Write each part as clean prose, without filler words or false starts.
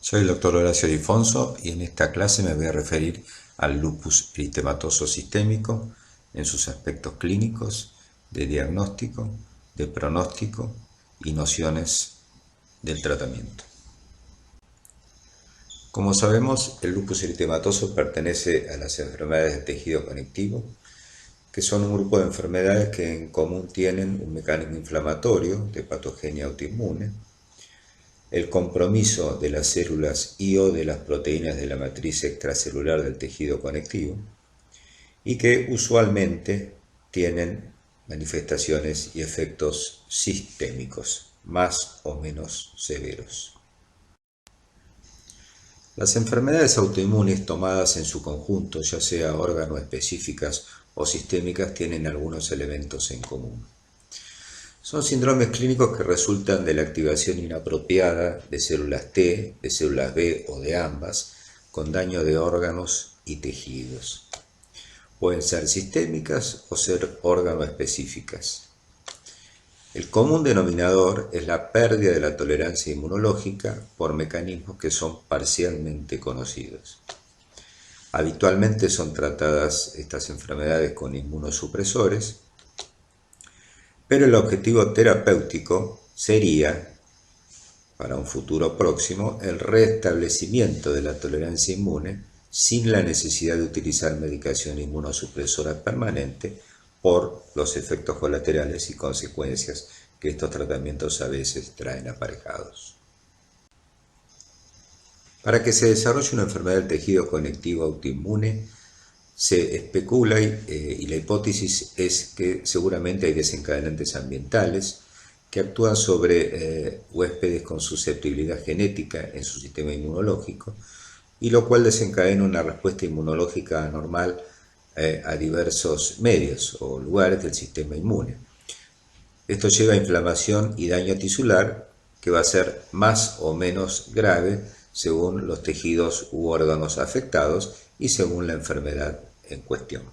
Soy el doctor Horacio Di Fonso y en esta clase me voy a referir al lupus eritematoso sistémico en sus aspectos clínicos, de diagnóstico, de pronóstico y nociones del tratamiento. Como sabemos, el lupus eritematoso pertenece a las enfermedades del tejido conectivo, que son un grupo de enfermedades que en común tienen un mecanismo inflamatorio de patogenia autoinmune, el compromiso de las células y o de las proteínas de la matriz extracelular del tejido conectivo y que usualmente tienen manifestaciones y efectos sistémicos, más o menos severos. Las enfermedades autoinmunes tomadas en su conjunto, ya sea órgano específicas o sistémicas, tienen algunos elementos en común. Son síndromes clínicos que resultan de la activación inapropiada de células T, de células B o de ambas, con daño de órganos y tejidos. Pueden ser sistémicas o ser órgano-específicas. El común denominador es la pérdida de la tolerancia inmunológica por mecanismos que son parcialmente conocidos. Habitualmente son tratadas estas enfermedades con inmunosupresores, pero el objetivo terapéutico sería, para un futuro próximo, el restablecimiento de la tolerancia inmune sin la necesidad de utilizar medicación inmunosupresora permanente por los efectos colaterales y consecuencias que estos tratamientos a veces traen aparejados. Para que se desarrolle una enfermedad del tejido conectivo autoinmune, se especula y la hipótesis es que seguramente hay desencadenantes ambientales que actúan sobre huéspedes con susceptibilidad genética en su sistema inmunológico, y lo cual desencadena una respuesta inmunológica anormal a diversos medios o lugares del sistema inmune. Esto lleva a inflamación y daño tisular que va a ser más o menos grave según los tejidos u órganos afectados y según la enfermedad en cuestión.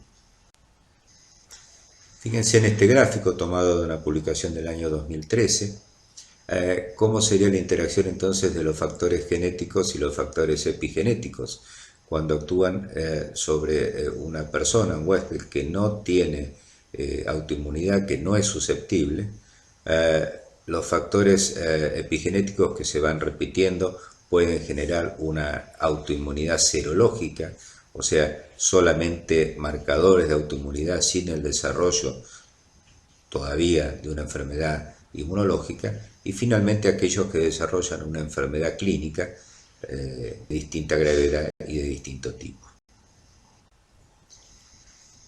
Fíjense en este gráfico tomado de una publicación del año 2013, cómo sería la interacción entonces de los factores genéticos y los factores epigenéticos cuando actúan sobre una persona, un huésped que no tiene autoinmunidad, que no es susceptible. Los factores epigenéticos que se van repitiendo pueden generar una autoinmunidad serológica, o sea, solamente marcadores de autoinmunidad sin el desarrollo todavía de una enfermedad inmunológica, y finalmente aquellos que desarrollan una enfermedad clínica de distinta gravedad y de distinto tipo.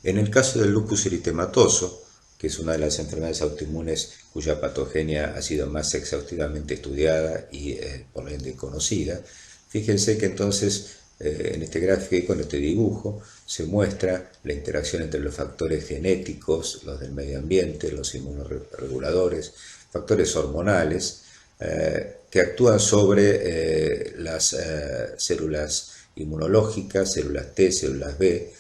En el caso del lupus eritematoso, que es una de las enfermedades autoinmunes cuya patogenia ha sido más exhaustivamente estudiada y por ende conocida, fíjense que entonces en este gráfico, en este dibujo, se muestra la interacción entre los factores genéticos, los del medio ambiente, los inmunoreguladores, factores hormonales, que actúan sobre las células inmunológicas, células T, células B,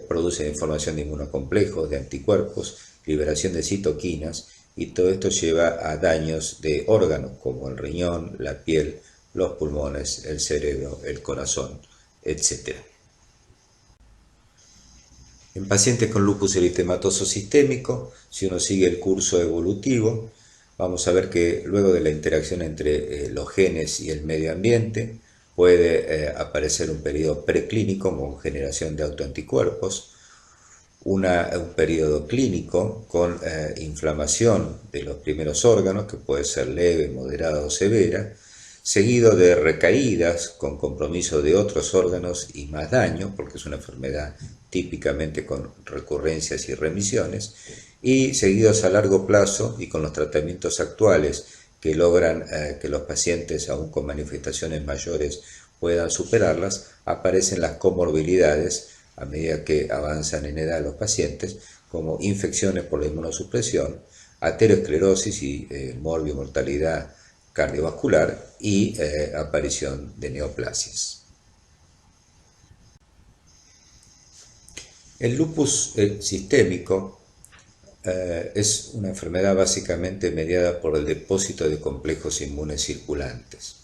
producen información de inmunocomplejos, de anticuerpos, liberación de citoquinas, y todo esto lleva a daños de órganos como el riñón, la piel, los pulmones, el cerebro, el corazón, etc. En pacientes con lupus eritematoso sistémico, si uno sigue el curso evolutivo, vamos a ver que luego de la interacción entre los genes y el medio ambiente, puede aparecer un periodo preclínico con generación de autoanticuerpos, un periodo clínico con inflamación de los primeros órganos, que puede ser leve, moderada o severa, seguido de recaídas con compromiso de otros órganos y más daño, porque es una enfermedad típicamente con recurrencias y remisiones, y seguidos a largo plazo y con los tratamientos actuales que logran que los pacientes, aún con manifestaciones mayores, puedan superarlas, aparecen las comorbilidades a medida que avanzan en edad los pacientes, como infecciones por la inmunosupresión, aterosclerosis y morbimortalidad cardiovascular y aparición de neoplasias. El lupus sistémico es una enfermedad básicamente mediada por el depósito de complejos inmunes circulantes.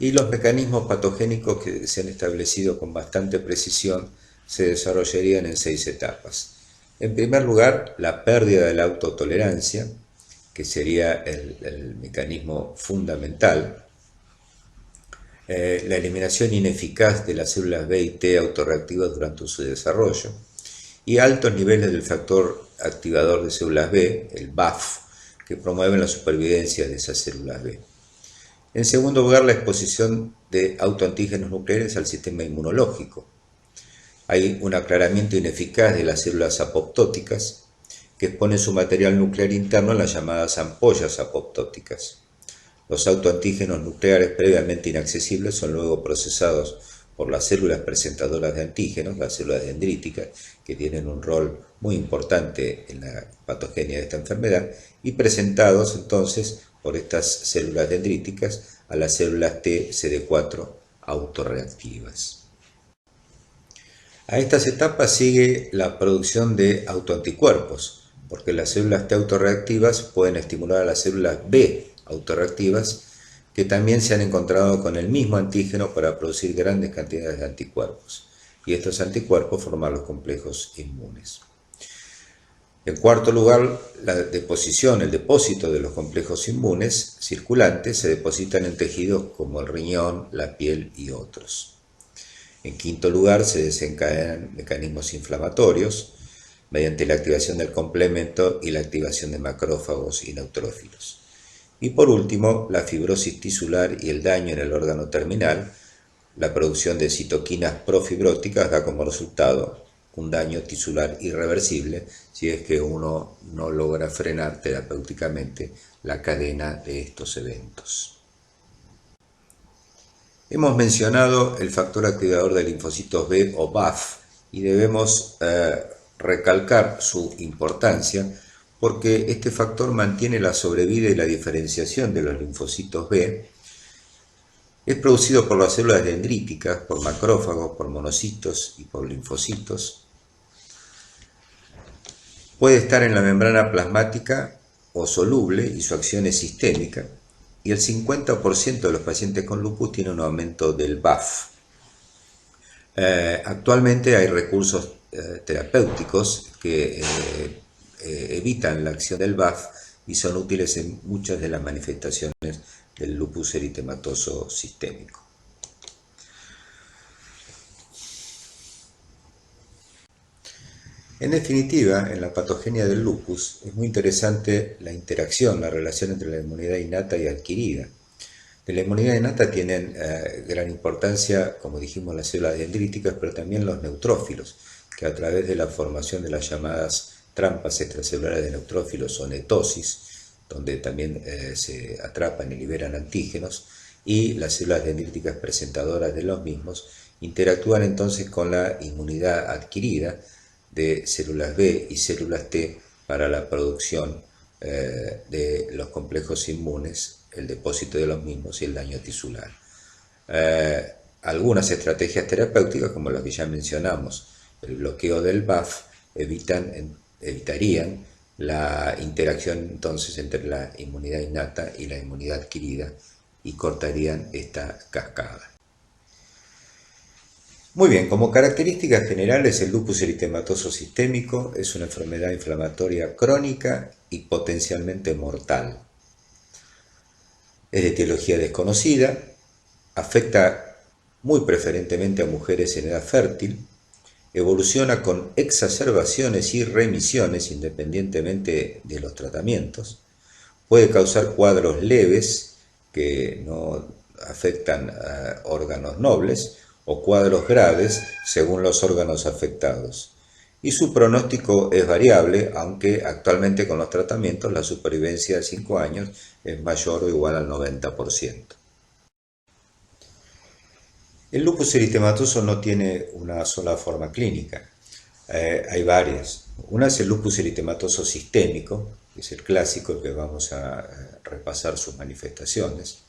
y los mecanismos patogénicos que se han establecido con bastante precisión se desarrollarían en 6 etapas. En primer lugar, la pérdida de la autotolerancia, que sería el mecanismo fundamental, la eliminación ineficaz de las células B y T autorreactivas durante su desarrollo, y altos niveles del factor activador de células B, el BAF, que promueven la supervivencia de esas células B. En segundo lugar, la exposición de autoantígenos nucleares al sistema inmunológico. Hay un aclaramiento ineficaz de las células apoptóticas, que exponen su material nuclear interno en las llamadas ampollas apoptóticas. Los autoantígenos nucleares previamente inaccesibles son luego procesados por las células presentadoras de antígenos, las células dendríticas, que tienen un rol muy importante en la patogenia de esta enfermedad, y presentados entonces por estas células dendríticas a las células T CD4 autorreactivas. A estas etapas sigue la producción de autoanticuerpos, porque las células T autorreactivas pueden estimular a las células B autorreactivas, que también se han encontrado con el mismo antígeno para producir grandes cantidades de anticuerpos, y estos anticuerpos forman los complejos inmunes. En cuarto lugar, el depósito de los complejos inmunes circulantes se depositan en tejidos como el riñón, la piel y otros. En quinto lugar, se desencadenan mecanismos inflamatorios mediante la activación del complemento y la activación de macrófagos y neutrófilos. Y por último, la fibrosis tisular y el daño en el órgano terminal, la producción de citoquinas profibróticas da como resultado un daño tisular irreversible si es que uno no logra frenar terapéuticamente la cadena de estos eventos. Hemos mencionado el factor activador de linfocitos B o BAF y debemos recalcar su importancia porque este factor mantiene la sobrevida y la diferenciación de los linfocitos B. Es producido por las células dendríticas, por macrófagos, por monocitos y por linfocitos. Puede estar en la membrana plasmática o soluble y su acción es sistémica. Y el 50% de los pacientes con lupus tiene un aumento del BAF. Actualmente hay recursos terapéuticos que evitan la acción del BAF y son útiles en muchas de las manifestaciones del lupus eritematoso sistémico. En definitiva, en la patogenia del lupus es muy interesante la interacción, la relación entre la inmunidad innata y adquirida. De la inmunidad innata tienen gran importancia, como dijimos, las células dendríticas, pero también los neutrófilos, que a través de la formación de las llamadas trampas extracelulares de neutrófilos o netosis, donde también se atrapan y liberan antígenos, y las células dendríticas presentadoras de los mismos, interactúan entonces con la inmunidad adquirida de células B y células T para la producción de los complejos inmunes, el depósito de los mismos y el daño tisular. Algunas estrategias terapéuticas, como las que ya mencionamos, el bloqueo del BAF, evitarían la interacción entonces entre la inmunidad innata y la inmunidad adquirida y cortarían esta cascada. Muy bien, como características generales, el lupus eritematoso sistémico es una enfermedad inflamatoria crónica y potencialmente mortal. Es de etiología desconocida, afecta muy preferentemente a mujeres en edad fértil, evoluciona con exacerbaciones y remisiones independientemente de los tratamientos, puede causar cuadros leves que no afectan a órganos nobles, o cuadros graves según los órganos afectados. Y su pronóstico es variable, aunque actualmente con los tratamientos la supervivencia de 5 años es mayor o igual al 90%. El lupus eritematoso no tiene una sola forma clínica, hay varias. Una es el lupus eritematoso sistémico, que es el clásico, que vamos a repasar sus manifestaciones.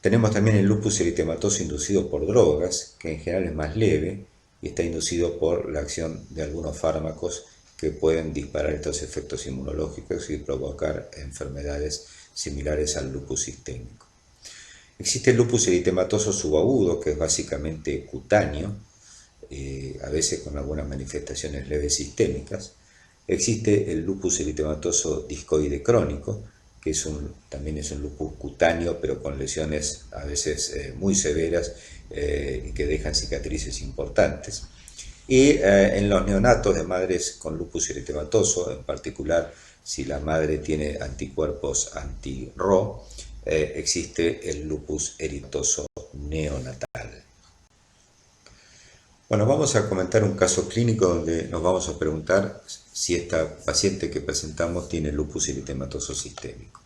Tenemos también el lupus eritematoso inducido por drogas, que en general es más leve y está inducido por la acción de algunos fármacos que pueden disparar estos efectos inmunológicos y provocar enfermedades similares al lupus sistémico. Existe el lupus eritematoso subagudo, que es básicamente cutáneo, a veces con algunas manifestaciones leves sistémicas. Existe el lupus eritematoso discoide crónico, que también es un lupus cutáneo, pero con lesiones a veces muy severas y que dejan cicatrices importantes. Y en los neonatos de madres con lupus eritematoso, en particular si la madre tiene anticuerpos anti-RO, existe el lupus eritematoso neonatal. Bueno, vamos a comentar un caso clínico donde nos vamos a preguntar si esta paciente que presentamos tiene lupus eritematoso sistémico.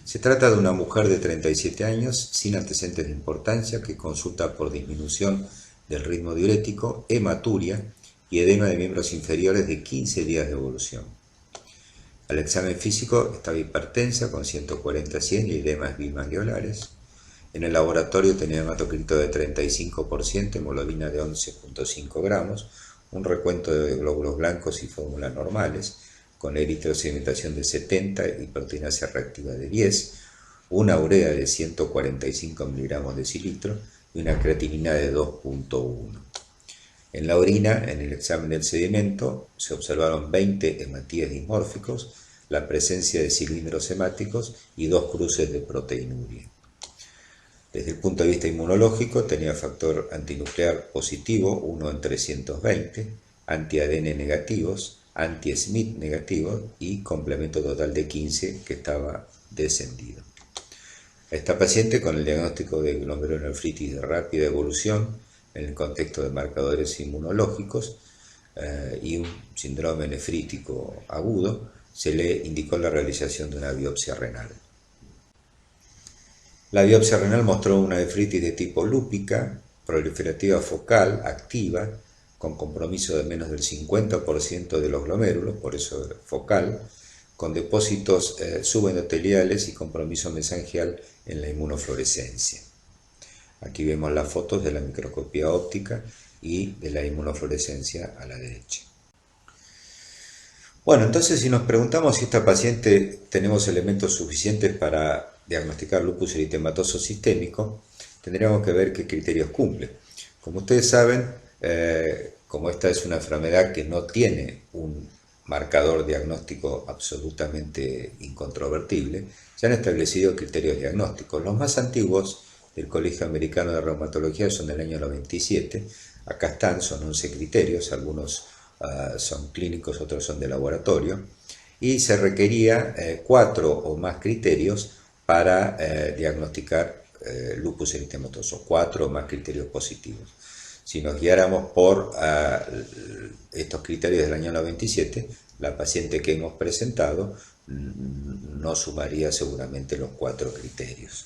Se trata de una mujer de 37 años sin antecedentes de importancia que consulta por disminución del ritmo diurético, hematuria y edema de miembros inferiores de 15 días de evolución. Al examen físico estaba hipertensa con 140/100 y edemas bimagliolares. En el laboratorio tenía hematocrito de 35%, hemoglobina de 11,5 gramos, un recuento de glóbulos blancos y fórmulas normales, con eritrosedimentación de 70 y proteína reactiva de 10, una urea de 145 miligramos decilitro y una creatinina de 2,1. En la orina, en el examen del sedimento, se observaron 20 hematíes dismórficos, la presencia de cilindros hemáticos y 2 cruces de proteinuria. Desde el punto de vista inmunológico, tenía factor antinuclear positivo, 1 en 320, anti-ADN negativos, anti-SMIT negativos y complemento total de 15 que estaba descendido. Esta paciente con el diagnóstico de glomerulonefritis de rápida evolución en el contexto de marcadores inmunológicos y un síndrome nefrítico agudo, se le indicó la realización de una biopsia renal. La biopsia renal mostró una nefritis de tipo lúpica, proliferativa focal, activa, con compromiso de menos del 50% de los glomérulos, por eso focal, con depósitos subendoteliales y compromiso mesangial en la inmunofluorescencia. Aquí vemos las fotos de la microscopía óptica y de la inmunofluorescencia a la derecha. Bueno, entonces si nos preguntamos si esta paciente tenemos elementos suficientes para diagnosticar lupus eritematoso sistémico, tendríamos que ver qué criterios cumple. Como ustedes saben, como esta es una enfermedad que no tiene un marcador diagnóstico absolutamente incontrovertible, se han establecido criterios diagnósticos. Los más antiguos del Colegio Americano de Reumatología son del año 97. Acá están, son 11 criterios, algunos son clínicos, otros son de laboratorio, y se requería 4 o más criterios para diagnosticar lupus eritematoso, 4 o más criterios positivos. Si nos guiáramos por estos criterios del año 97, la paciente que hemos presentado no sumaría seguramente los 4 criterios.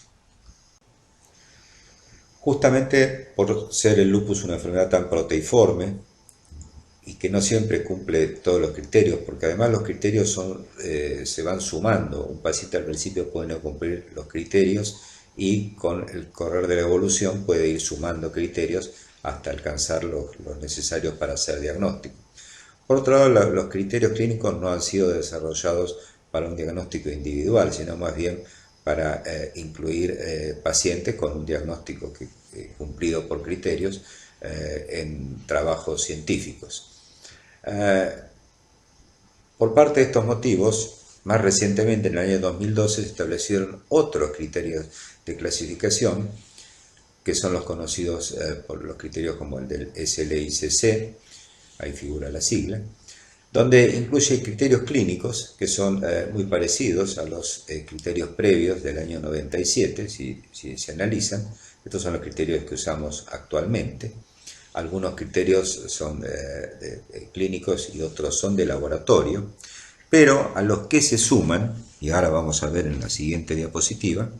Justamente por ser el lupus una enfermedad tan proteiforme y que no siempre cumple todos los criterios, porque además los criterios se van sumando. Un paciente al principio puede no cumplir los criterios y con el correr de la evolución puede ir sumando criterios hasta alcanzar los necesarios para hacer diagnóstico. Por otro lado, los criterios clínicos no han sido desarrollados para un diagnóstico individual, sino más bien para incluir pacientes con un diagnóstico cumplido por criterios en trabajos científicos. Por parte de estos motivos, más recientemente en el año 2012 se establecieron otros criterios de clasificación, que son los conocidos por los criterios como el del SLICC, ahí figura la sigla, donde incluye criterios clínicos que son muy parecidos a los criterios previos del año 97, si se analizan. Estos son los criterios que usamos actualmente. Algunos criterios son clínicos y otros son de laboratorio, pero a los que se suman, y ahora vamos a ver en la siguiente diapositiva,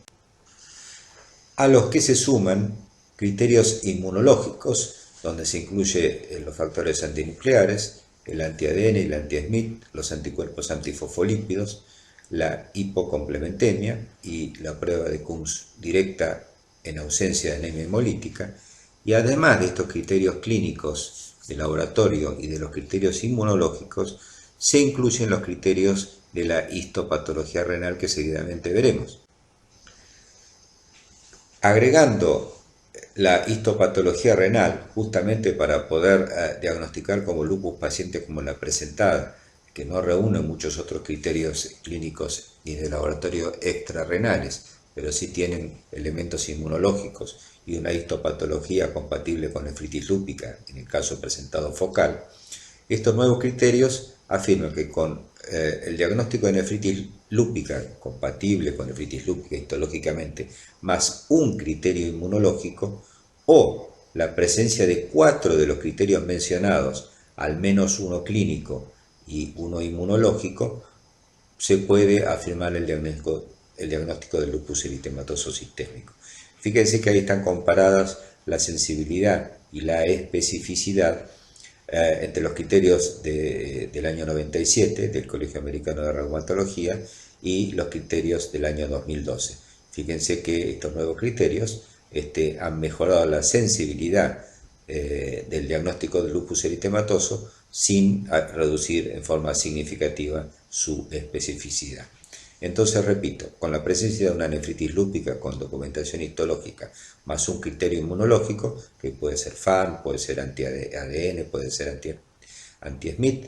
a los que se suman criterios inmunológicos, donde se incluye los factores antinucleares, el anti-ADN y el anti-SMIT, los anticuerpos antifosfolípidos, la hipocomplementemia y la prueba de Coombs directa en ausencia de anemia hemolítica, y además de estos criterios clínicos de laboratorio y de los criterios inmunológicos, se incluyen los criterios de la histopatología renal que seguidamente veremos. Agregando la histopatología renal, justamente para poder diagnosticar como lupus pacientes como la presentada, que no reúne muchos otros criterios clínicos ni de laboratorio extrarrenales, pero sí tienen elementos inmunológicos y una histopatología compatible con nefritis lúpica, en el caso presentado focal. Estos nuevos criterios afirman que con el diagnóstico de nefritis lúpica, compatible con nefritis lúpica histológicamente, más un criterio inmunológico, o la presencia de 4 de los criterios mencionados, al menos uno clínico y uno inmunológico, se puede afirmar el diagnóstico del lupus eritematoso sistémico. Fíjense que ahí están comparadas la sensibilidad y la especificidad entre los criterios del año 97 del Colegio Americano de Reumatología y los criterios del año 2012. Fíjense que estos nuevos criterios han mejorado la sensibilidad del diagnóstico del lupus eritematoso sin reducir en forma significativa su especificidad. Entonces, repito, con la presencia de una nefritis lúpica con documentación histológica más un criterio inmunológico, que puede ser FAN, puede ser anti-ADN, puede ser anti-SMIT,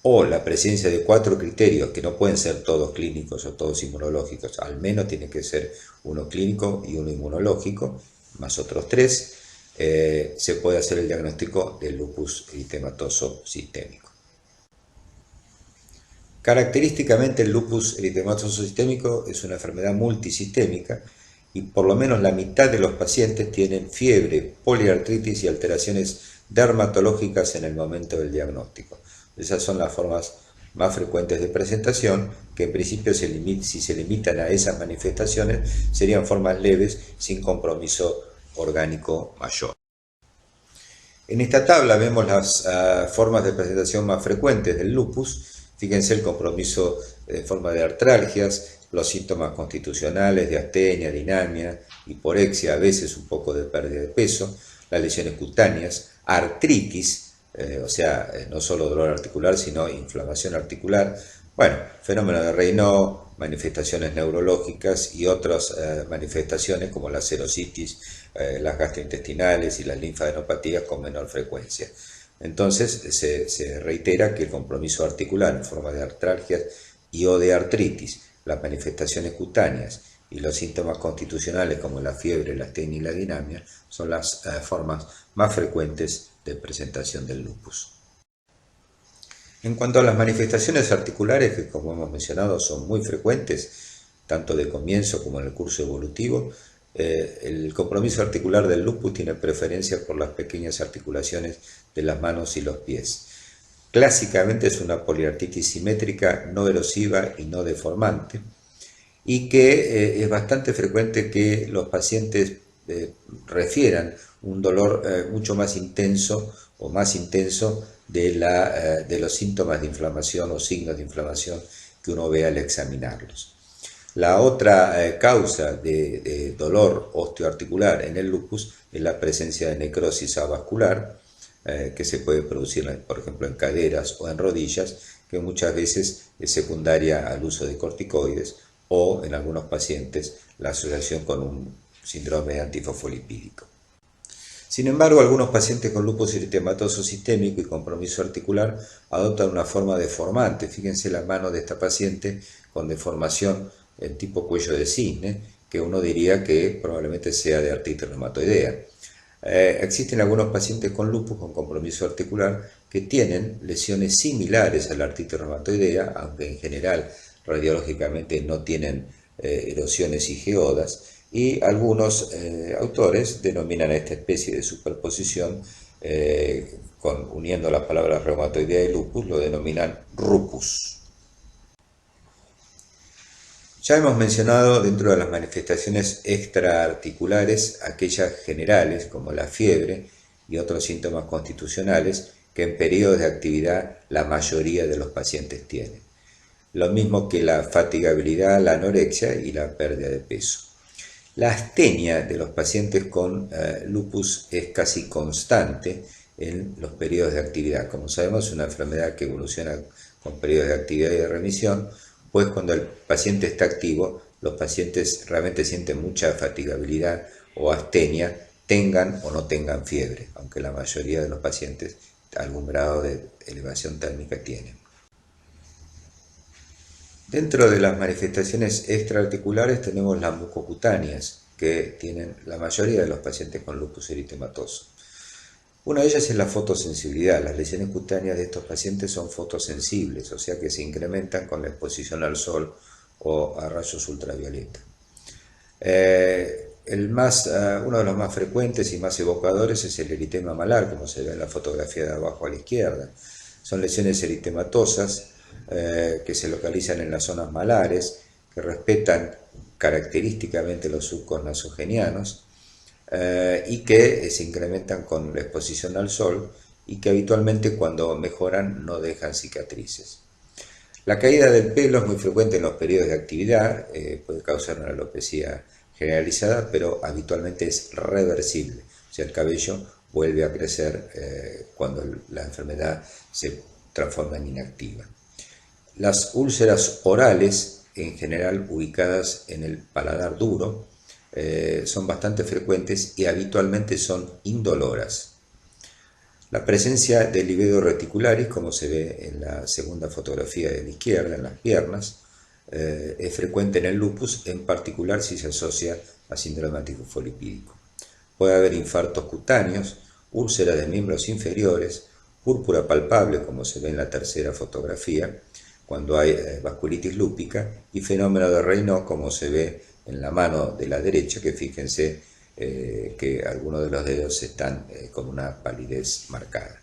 o la presencia de 4 criterios, que no pueden ser todos clínicos o todos inmunológicos, al menos tiene que ser uno clínico y uno inmunológico, más otros 3, se puede hacer el diagnóstico del lupus eritematoso sistémico. Característicamente el lupus eritematoso sistémico es una enfermedad multisistémica y por lo menos la mitad de los pacientes tienen fiebre, poliartritis y alteraciones dermatológicas en el momento del diagnóstico. Esas son las formas más frecuentes de presentación, que en principio si se limitan a esas manifestaciones serían formas leves sin compromiso orgánico mayor. En esta tabla vemos las formas de presentación más frecuentes del lupus. Fíjense el compromiso en forma de artralgias, los síntomas constitucionales de astenia, dinamia, hiporexia, a veces un poco de pérdida de peso, las lesiones cutáneas, artritis, o sea, no solo dolor articular, sino inflamación articular, bueno, fenómeno de Raynaud, manifestaciones neurológicas y otras manifestaciones como la serositis, las gastrointestinales y las linfadenopatías con menor frecuencia. Entonces se reitera que el compromiso articular en forma de artralgias y o de artritis, las manifestaciones cutáneas y los síntomas constitucionales como la fiebre, la astenia y la dinamia son las formas más frecuentes de presentación del lupus. En cuanto a las manifestaciones articulares, que como hemos mencionado son muy frecuentes, tanto de comienzo como en el curso evolutivo, el compromiso articular del lupus tiene preferencia por las pequeñas articulaciones de las manos y los pies. Clásicamente es una poliartritis simétrica, no erosiva y no deformante, y que es bastante frecuente que los pacientes refieran un dolor mucho más intenso o más intenso de los síntomas de inflamación o signos de inflamación que uno ve al examinarlos. La otra causa de dolor osteoarticular en el lupus es la presencia de necrosis avascular, que se puede producir, por ejemplo, en caderas o en rodillas, que muchas veces es secundaria al uso de corticoides o, en algunos pacientes, la asociación con un síndrome antifosfolipídico. Sin embargo, algunos pacientes con lupus eritematoso sistémico y compromiso articular adoptan una forma deformante. Fíjense la mano de esta paciente con deformación en tipo cuello de cisne, que uno diría que probablemente sea de artritis reumatoidea. Existen algunos pacientes con lupus con compromiso articular que tienen lesiones similares a la artritis reumatoidea, aunque en general radiológicamente no tienen erosiones y geodas, y algunos autores denominan a esta especie de superposición, uniendo las palabras reumatoidea y lupus, lo denominan rupus. Ya hemos mencionado dentro de las manifestaciones extraarticulares aquellas generales como la fiebre y otros síntomas constitucionales que en periodos de actividad la mayoría de los pacientes tienen. Lo mismo que la fatigabilidad, la anorexia y la pérdida de peso. La astenia de los pacientes con lupus es casi constante en los periodos de actividad. Como sabemos, es una enfermedad que evoluciona con periodos de actividad y de remisión, pues cuando el paciente está activo los pacientes realmente sienten mucha fatigabilidad o astenia, tengan o no tengan fiebre, aunque la mayoría de los pacientes algún grado de elevación térmica tienen. Dentro de las manifestaciones extraarticulares tenemos las mucocutáneas, que tienen la mayoría de los pacientes con lupus eritematoso. Una de ellas es la fotosensibilidad. Las lesiones cutáneas de estos pacientes son fotosensibles, o sea que se incrementan con la exposición al sol o a rayos ultravioleta. Uno de los más frecuentes y más evocadores es el eritema malar, como se ve en la fotografía de abajo a la izquierda. Son lesiones eritematosas que se localizan en las zonas malares, que respetan característicamente los surcos nasogenianos y que se incrementan con la exposición al sol y que habitualmente cuando mejoran no dejan cicatrices. La caída del pelo es muy frecuente en los periodos de actividad, puede causar una alopecia generalizada, pero habitualmente es reversible, o sea, el cabello vuelve a crecer cuando la enfermedad se transforma en inactiva. Las úlceras orales, en general ubicadas en el paladar duro, son bastante frecuentes y habitualmente son indoloras. La presencia de livedo reticularis, como se ve en la segunda fotografía de la izquierda, en las piernas, es frecuente en el lupus, en particular si se asocia a síndrome antifosfolipídico. Puede haber infartos cutáneos, úlceras de miembros inferiores, púrpura palpable, como se ve en la tercera fotografía, cuando hay vasculitis lúpica, y fenómeno de Raynaud, como se ve en la mano de la derecha, que fíjense que algunos de los dedos están con una palidez marcada.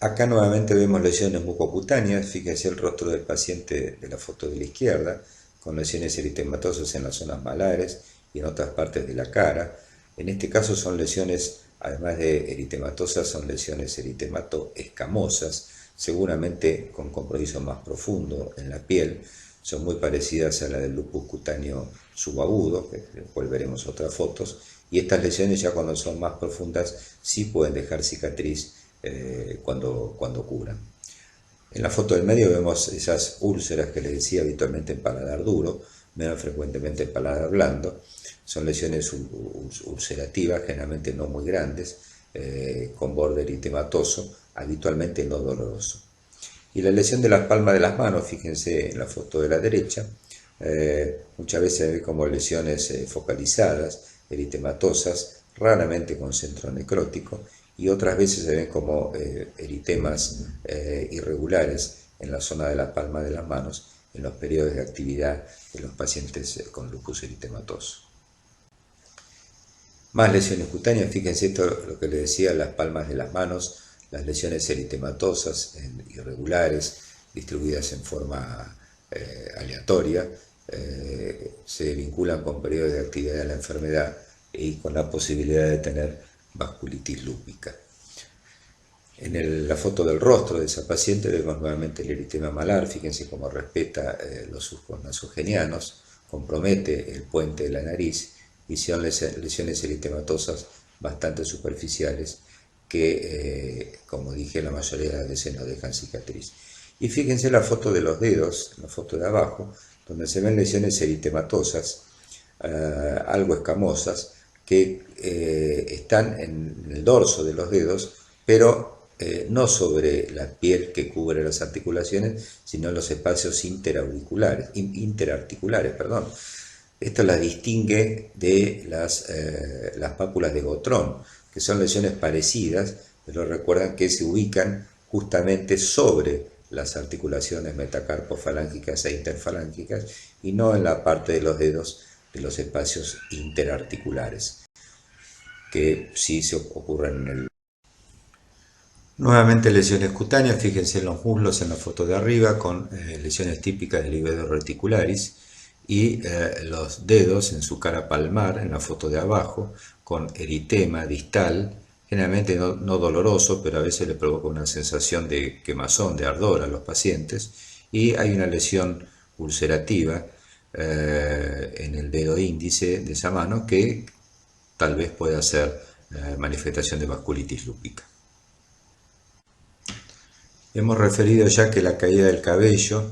Acá nuevamente vemos lesiones mucocutáneas, fíjense el rostro del paciente de la foto de la izquierda, con lesiones eritematosas en las zonas malares y en otras partes de la cara. En este caso son lesiones, además de eritematosas, son lesiones eritematoescamosas, seguramente con compromiso más profundo en la piel. Son muy parecidas a la del lupus cutáneo subagudo, que después veremos otras fotos, y estas lesiones ya cuando son más profundas sí pueden dejar cicatriz cuando curan. En la foto del medio vemos esas úlceras que les decía, habitualmente en paladar duro, menos frecuentemente en paladar blando. Son lesiones ulcerativas, generalmente no muy grandes, con borde eritematoso, habitualmente no doloroso. Y la lesión de las palmas de las manos, fíjense en la foto de la derecha, muchas veces se ve como lesiones focalizadas, eritematosas, raramente con centro necrótico, y otras veces se ven como eritemas irregulares en la zona de la palma de las manos en los periodos de actividad de los pacientes con lupus eritematoso. Más lesiones cutáneas, fíjense esto lo que les decía, las palmas de las manos, las lesiones eritematosas irregulares, distribuidas en forma aleatoria, se vinculan con periodos de actividad de la enfermedad y con la posibilidad de tener vasculitis lúpica. En la foto del rostro de esa paciente vemos nuevamente el eritema malar, fíjense cómo respeta los surcos nasogenianos, compromete el puente de la nariz y son lesiones eritematosas bastante superficiales que, como dije, la mayoría de las veces no dejan cicatriz. Y fíjense la foto de los dedos, la foto de abajo, donde se ven lesiones eritematosas, algo escamosas, que están en el dorso de los dedos, pero no sobre la piel que cubre las articulaciones, sino en los espacios interarticulares. Esto las distingue de las pápulas de Gotrón, que son lesiones parecidas, pero recuerdan que se ubican justamente sobre las articulaciones metacarpofalángicas e interfalángicas y no en la parte de los dedos de los espacios interarticulares, que sí se ocurren en el... Nuevamente lesiones cutáneas, fíjense en los muslos en la foto de arriba, con lesiones típicas del livedo reticularis, y los dedos en su cara palmar, en la foto de abajo, con eritema distal, generalmente no doloroso, pero a veces le provoca una sensación de quemazón, de ardor a los pacientes, y hay una lesión ulcerativa en el dedo índice de esa mano que tal vez pueda ser manifestación de vasculitis lúpica. Hemos referido ya que la caída del cabello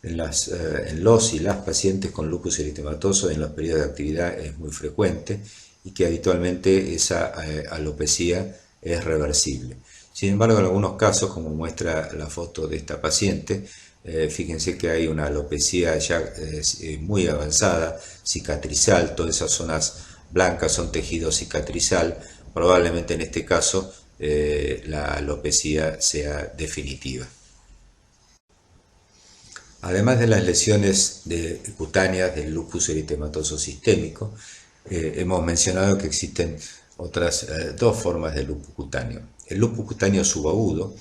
En los y las pacientes con lupus eritematoso en los periodos de actividad es muy frecuente y que habitualmente esa alopecia es reversible. Sin embargo, en algunos casos, como muestra la foto de esta paciente, fíjense que hay una alopecia ya muy avanzada, cicatrizal, todas esas zonas blancas son tejido cicatrizal, probablemente en este caso la alopecia sea definitiva. Además de las lesiones cutáneas del lupus eritematoso sistémico, hemos mencionado que existen otras dos formas de lupus cutáneo. El lupus cutáneo subagudo,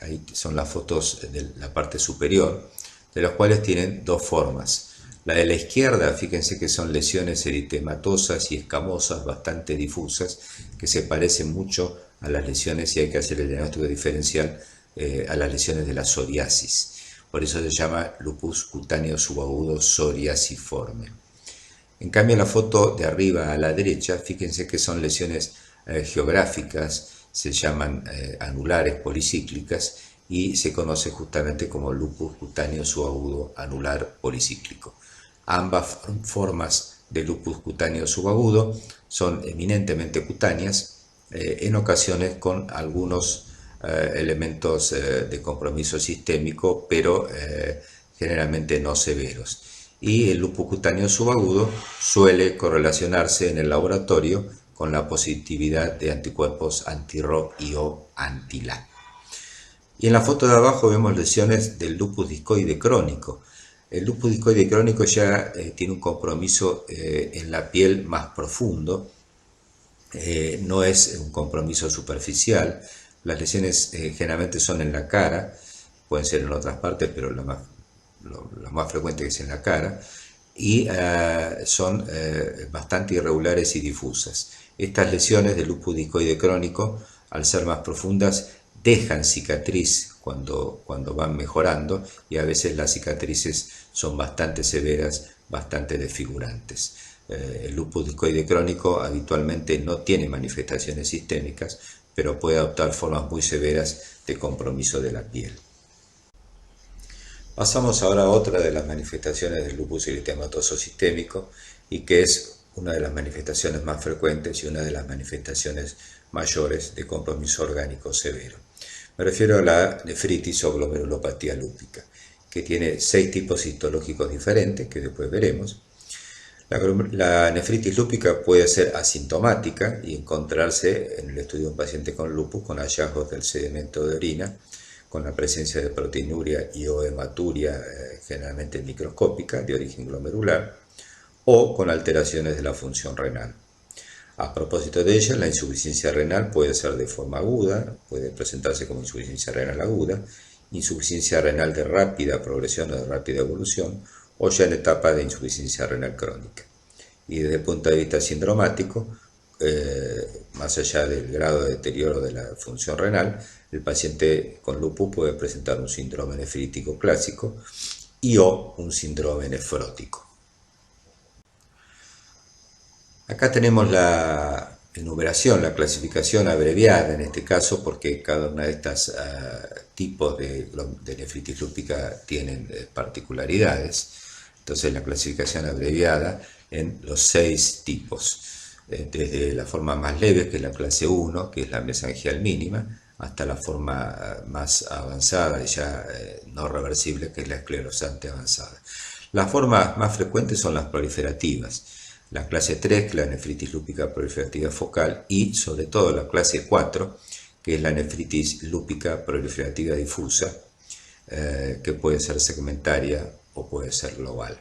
ahí son las fotos de la parte superior, de las cuales tienen dos formas. La de la izquierda, fíjense que son lesiones eritematosas y escamosas bastante difusas, que se parecen mucho a las lesiones, y hay que hacer el diagnóstico diferencial, a las lesiones de la psoriasis. Por eso se llama lupus cutáneo subagudo psoriasiforme. En cambio, la foto de arriba a la derecha, fíjense que son lesiones geográficas, se llaman anulares policíclicas y se conoce justamente como lupus cutáneo subagudo anular policíclico. Ambas formas de lupus cutáneo subagudo son eminentemente cutáneas, en ocasiones con algunos elementos de compromiso sistémico, pero generalmente no severos. Y el lupus cutáneo subagudo suele correlacionarse en el laboratorio con la positividad de anticuerpos anti-ROP y o anti-LA. Y en la foto de abajo vemos lesiones del lupus discoide crónico. El lupus discoide crónico ya tiene un compromiso en la piel más profundo, no es un compromiso superficial. Las lesiones generalmente son en la cara, pueden ser en otras partes, pero lo más frecuente es en la cara, y son bastante irregulares y difusas. Estas lesiones de lupus discoide crónico, al ser más profundas, dejan cicatriz cuando van mejorando, y a veces las cicatrices son bastante severas, bastante desfigurantes. El lupus discoide crónico habitualmente no tiene manifestaciones sistémicas, pero puede adoptar formas muy severas de compromiso de la piel. Pasamos ahora a otra de las manifestaciones del lupus eritematoso sistémico, y que es una de las manifestaciones más frecuentes y una de las manifestaciones mayores de compromiso orgánico severo. Me refiero a la nefritis o glomerulopatía lúpica, que tiene 6 tipos histológicos diferentes, que después veremos. La nefritis lúpica puede ser asintomática y encontrarse en el estudio de un paciente con lupus con hallazgos del sedimento de orina, con la presencia de proteinuria y o hematuria generalmente microscópica de origen glomerular, o con alteraciones de la función renal. A propósito de ella, la insuficiencia renal puede ser de forma aguda, puede presentarse como insuficiencia renal aguda, insuficiencia renal de rápida progresión o de rápida evolución, o ya en etapa de insuficiencia renal crónica. Y desde el punto de vista sindromático, más allá del grado de deterioro de la función renal, el paciente con lupus puede presentar un síndrome nefrítico clásico y o un síndrome nefrótico. Acá tenemos la enumeración, la clasificación abreviada en este caso, porque cada una de estas tipos de nefritis lúpica tienen particularidades. Entonces la clasificación abreviada en los 6 tipos, desde la forma más leve, que es la clase 1, que es la mesangial mínima, hasta la forma más avanzada y ya no reversible, que es la esclerosante avanzada. Las formas más frecuentes son las proliferativas. La clase 3, que es la nefritis lúpica proliferativa focal, y sobre todo la clase 4, que es la nefritis lúpica proliferativa difusa, que puede ser segmentaria o puede ser global.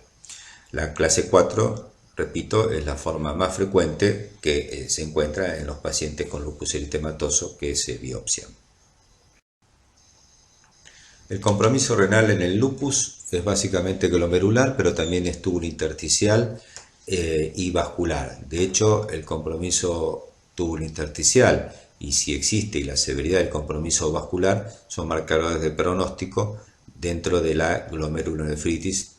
La clase 4, repito, es la forma más frecuente que se encuentra en los pacientes con lupus eritematoso que se biopsian. El compromiso renal en el lupus es básicamente glomerular, pero también es tubulointersticial y vascular. De hecho, el compromiso tubulointersticial, y si existe, y la severidad del compromiso vascular, son marcadores de pronóstico dentro de la glomerulonefritis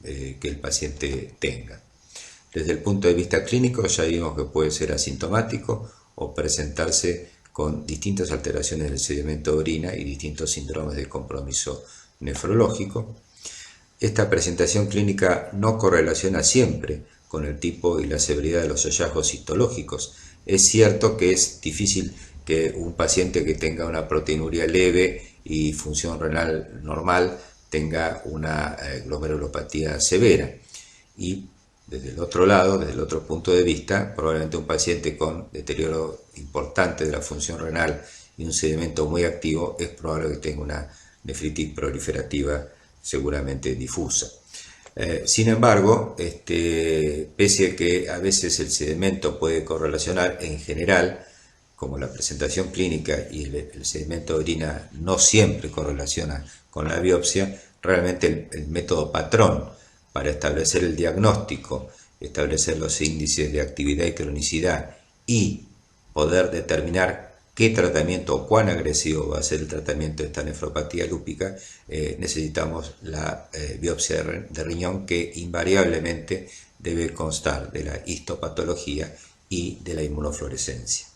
que el paciente tenga. Desde el punto de vista clínico, ya vimos que puede ser asintomático o presentarse con distintas alteraciones del sedimento de orina y distintos síndromes de compromiso nefrológico. esta presentación clínica no correlaciona siempre con el tipo y la severidad de los hallazgos histológicos. Es cierto que es difícil que un paciente que tenga una proteinuria leve y función renal normal tenga una glomerulopatía severa. Y desde el otro lado, desde el otro punto de vista, probablemente un paciente con deterioro importante de la función renal y un sedimento muy activo es probable que tenga una nefritis proliferativa seguramente difusa. Sin embargo, pese a que a veces el sedimento puede correlacionar en general, como la presentación clínica y el sedimento de orina no siempre correlaciona con la biopsia, realmente el método patrón para establecer el diagnóstico, establecer los índices de actividad y cronicidad y poder determinar qué tratamiento o cuán agresivo va a ser el tratamiento de esta nefropatía lúpica, necesitamos la biopsia de riñón, que invariablemente debe constar de la histopatología y de la inmunofluorescencia.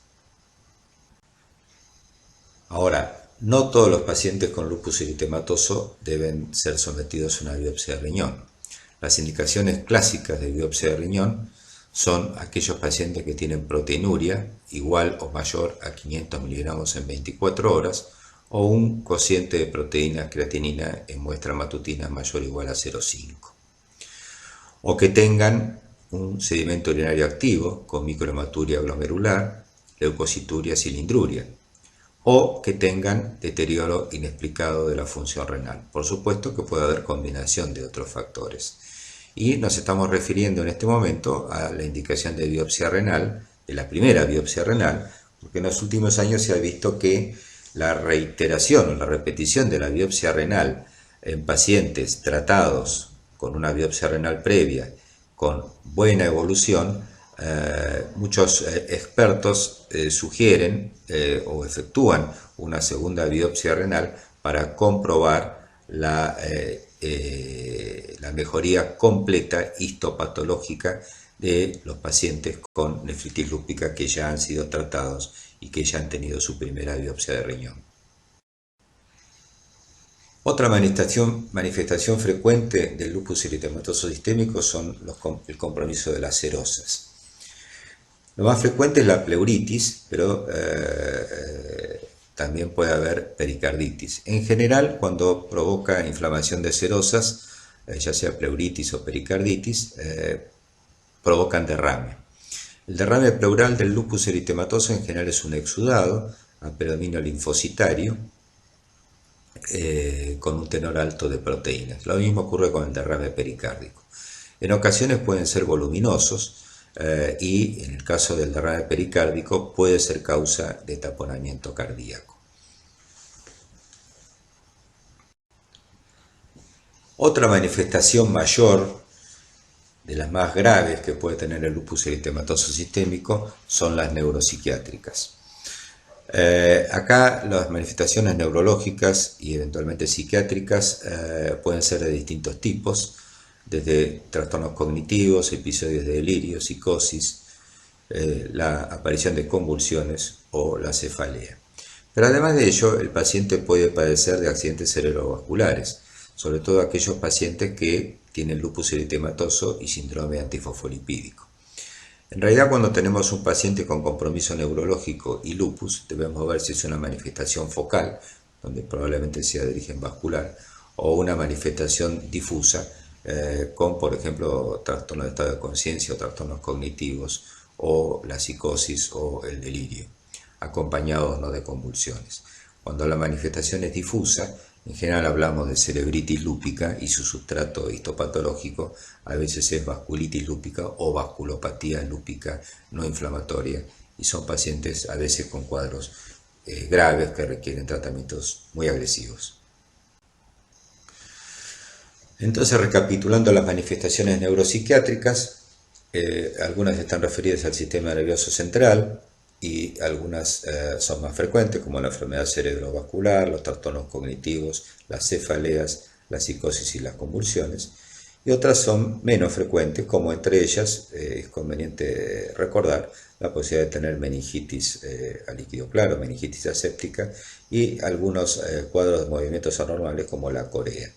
Ahora, no todos los pacientes con lupus eritematoso deben ser sometidos a una biopsia de riñón. Las indicaciones clásicas de biopsia de riñón son aquellos pacientes que tienen proteinuria igual o mayor a 500 miligramos en 24 horas o un cociente de proteína creatinina en muestra matutina mayor o igual a 0,5. O que tengan un sedimento urinario activo con microhematuria glomerular, leucocituria, cilindruria, o que tengan deterioro inexplicado de la función renal. Por supuesto que puede haber combinación de otros factores. Y nos estamos refiriendo en este momento a la indicación de biopsia renal, de la primera biopsia renal, porque en los últimos años se ha visto que la reiteración o la repetición de la biopsia renal en pacientes tratados con una biopsia renal previa con buena evolución, muchos expertos sugieren o efectúan una segunda biopsia renal para comprobar la mejoría completa histopatológica de los pacientes con nefritis lúpica que ya han sido tratados y que ya han tenido su primera biopsia de riñón. Otra manifestación frecuente del lupus eritematoso sistémico son el compromiso de las serosas. Lo más frecuente es la pleuritis, pero también puede haber pericarditis. En general, cuando provoca inflamación de serosas, ya sea pleuritis o pericarditis, provocan derrame. El derrame pleural del lupus eritematoso en general es un exudado a predominio linfocitario con un tenor alto de proteínas. Lo mismo ocurre con el derrame pericárdico. En ocasiones pueden ser voluminosos y en el caso del derrame pericárdico puede ser causa de taponamiento cardíaco. Otra manifestación mayor, de las más graves que puede tener el lupus eritematoso sistémico, son las neuropsiquiátricas. Acá las manifestaciones neurológicas y eventualmente psiquiátricas pueden ser de distintos tipos, desde trastornos cognitivos, episodios de delirio, psicosis, la aparición de convulsiones o la cefalea. Pero además de ello, el paciente puede padecer de accidentes cerebrovasculares, sobre todo aquellos pacientes que tienen lupus eritematoso y síndrome antifosfolipídico. En realidad, cuando tenemos un paciente con compromiso neurológico y lupus, debemos ver si es una manifestación focal, donde probablemente sea de origen vascular, o una manifestación difusa, con, por ejemplo, trastorno de estado de conciencia o trastornos cognitivos, o la psicosis o el delirio, acompañados no de convulsiones. Cuando la manifestación es difusa, en general hablamos de cerebritis lúpica y su sustrato histopatológico a veces es vasculitis lúpica o vasculopatía lúpica no inflamatoria, y son pacientes a veces con cuadros graves que requieren tratamientos muy agresivos. Entonces, recapitulando las manifestaciones neuropsiquiátricas, algunas están referidas al sistema nervioso central y algunas son más frecuentes, como la enfermedad cerebrovascular, los trastornos cognitivos, las cefaleas, la psicosis y las convulsiones, y otras son menos frecuentes, como entre ellas es conveniente recordar la posibilidad de tener meningitis a líquido claro, meningitis aséptica y algunos cuadros de movimientos anormales como la corea.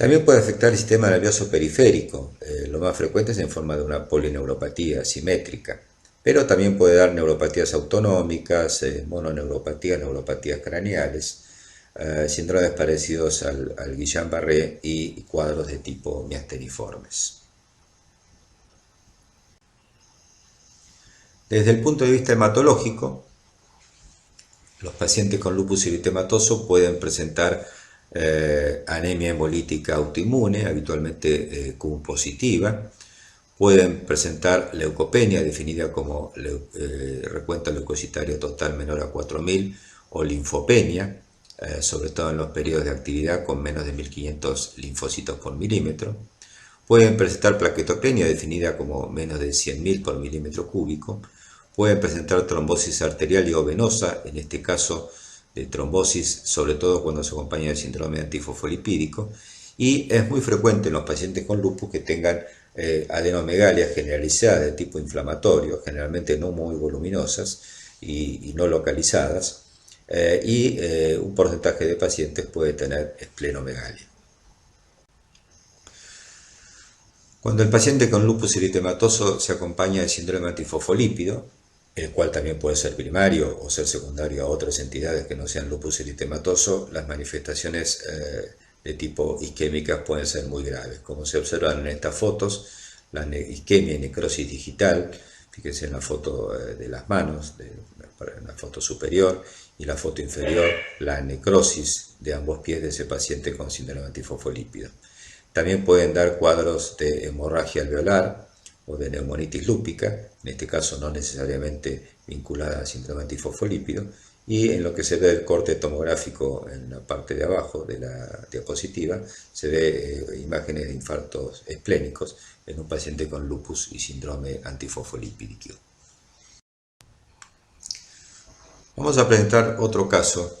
También puede afectar el sistema nervioso periférico. Lo más frecuente es en forma de una polineuropatía simétrica, pero también puede dar neuropatías autonómicas, mononeuropatías, neuropatías craneales, síndromes parecidos al Guillain-Barré y cuadros de tipo miasteniformes. Desde el punto de vista hematológico, los pacientes con lupus eritematoso pueden presentar anemia hemolítica autoinmune, habitualmente Q positiva. Pueden presentar leucopenia, definida como recuento leucocitario total menor a 4.000, o linfopenia, sobre todo en los periodos de actividad con menos de 1.500 linfocitos por milímetro. Pueden presentar plaquetopenia, definida como menos de 100.000 por milímetro cúbico. Pueden presentar trombosis arterial y o venosa, en este caso de trombosis, sobre todo cuando se acompaña de síndrome antifosfolipídico, y es muy frecuente en los pacientes con lupus que tengan adenomegalias generalizadas de tipo inflamatorio, generalmente no muy voluminosas y no localizadas, y un porcentaje de pacientes puede tener esplenomegalia. Cuando el paciente con lupus eritematoso se acompaña de síndrome antifosfolípido, el cual también puede ser primario o ser secundario a otras entidades que no sean lupus eritematoso, las manifestaciones de tipo isquémicas pueden ser muy graves. Como se observan en estas fotos, la isquemia y necrosis digital, fíjense en la foto de las manos, en la foto superior, y la foto inferior, la necrosis de ambos pies de ese paciente con síndrome antifosfolípido. También pueden dar cuadros de hemorragia alveolar o de neumonitis lúpica, en este caso no necesariamente vinculada al síndrome antifosfolípido, y en lo que se ve el corte tomográfico en la parte de abajo de la diapositiva, se ve imágenes de infartos esplénicos en un paciente con lupus y síndrome antifosfolípido. Vamos a presentar otro caso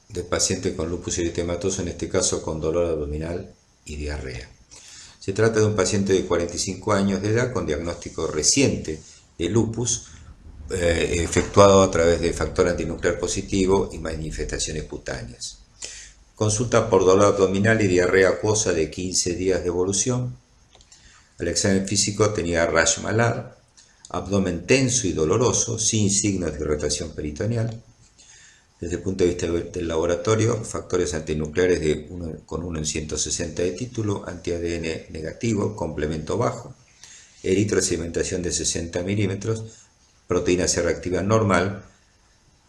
de paciente con lupus eritematoso, en este caso con dolor abdominal y diarrea. Se trata de un paciente de 45 años de edad con diagnóstico reciente de lupus, efectuado a través de factor antinuclear positivo y manifestaciones cutáneas. Consulta por dolor abdominal y diarrea acuosa de 15 días de evolución. Al examen físico tenía rash malar, abdomen tenso y doloroso, sin signos de irritación peritoneal. Desde el punto de vista del laboratorio, factores antinucleares con 1 en 160 de título, anti-ADN negativo, complemento bajo, eritrosedimentación de 60 milímetros, proteína C reactiva normal,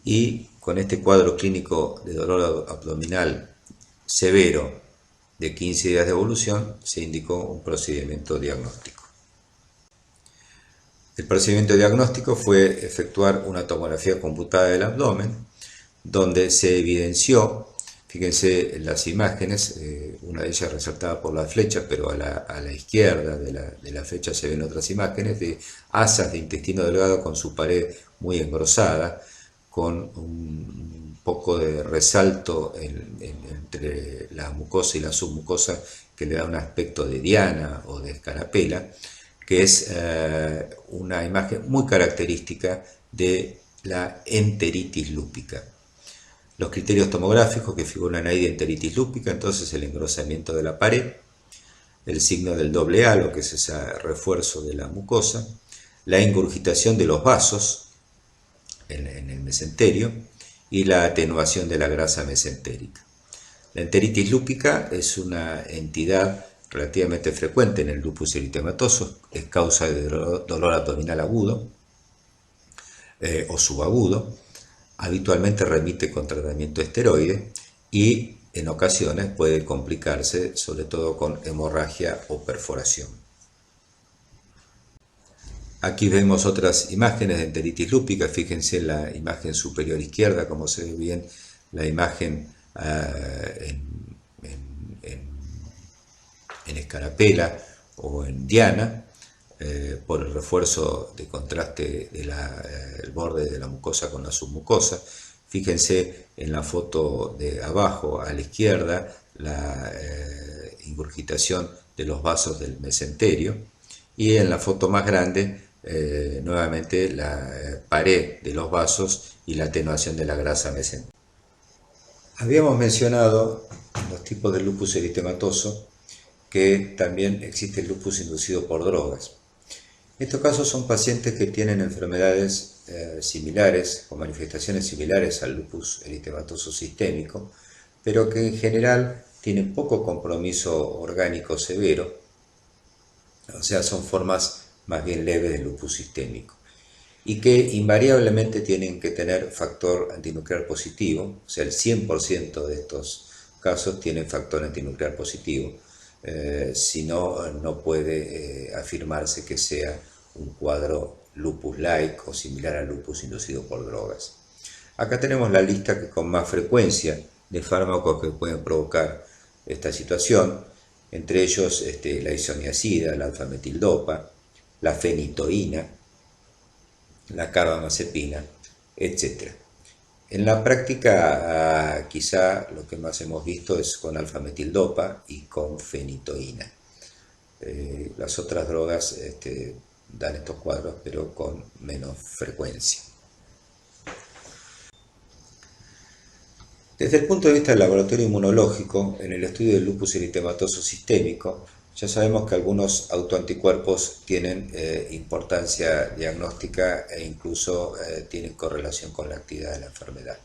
y con este cuadro clínico de dolor abdominal severo de 15 días de evolución se indicó un procedimiento diagnóstico. El procedimiento diagnóstico fue efectuar una tomografía computada del abdomen, donde se evidenció, fíjense en las imágenes, una de ellas resaltada por la flecha, pero a la izquierda de la flecha se ven otras imágenes de asas de intestino delgado con su pared muy engrosada, con un poco de resalto entre la mucosa y la submucosa que le da un aspecto de diana o de escarapela, que es una imagen muy característica de la enteritis lúpica. Los criterios tomográficos que figuran ahí de enteritis lúpica, entonces el engrosamiento de la pared, el signo del AA, lo que es ese refuerzo de la mucosa, la ingurgitación de los vasos en el mesenterio y la atenuación de la grasa mesentérica. La enteritis lúpica es una entidad relativamente frecuente en el lupus eritematoso, es causa de dolor abdominal agudo o subagudo. Habitualmente remite con tratamiento esteroide y en ocasiones puede complicarse, sobre todo con hemorragia o perforación. Aquí vemos otras imágenes de enteritis lúpica. Fíjense en la imagen superior izquierda, como se ve bien la imagen en escarapela o en diana, por el refuerzo de contraste del borde de la mucosa con la submucosa. Fíjense en la foto de abajo a la izquierda la ingurgitación de los vasos del mesenterio, y en la foto más grande nuevamente la pared de los vasos y la atenuación de la grasa mesentérica. Habíamos mencionado los tipos de lupus eritematoso, que también existe el lupus inducido por drogas. En estos casos son pacientes que tienen enfermedades similares o manifestaciones similares al lupus eritematoso sistémico, pero que en general tienen poco compromiso orgánico severo, o sea, son formas más bien leves del lupus sistémico, y que invariablemente tienen que tener factor antinuclear positivo, o sea, el 100% de estos casos tienen factor antinuclear positivo, si no, no puede afirmarse que sea un cuadro lupus-like o similar al lupus inducido por drogas. Acá tenemos la lista que con más frecuencia de fármacos que pueden provocar esta situación, entre ellos la isoniazida, la alfametildopa, la fenitoína, la carbamazepina, etc. En la práctica, quizá lo que más hemos visto es con alfametildopa y con fenitoína. Las otras drogas dan estos cuadros, pero con menos frecuencia. Desde el punto de vista del laboratorio inmunológico, en el estudio del lupus eritematoso sistémico, ya sabemos que algunos autoanticuerpos tienen importancia diagnóstica e incluso tienen correlación con la actividad de la enfermedad.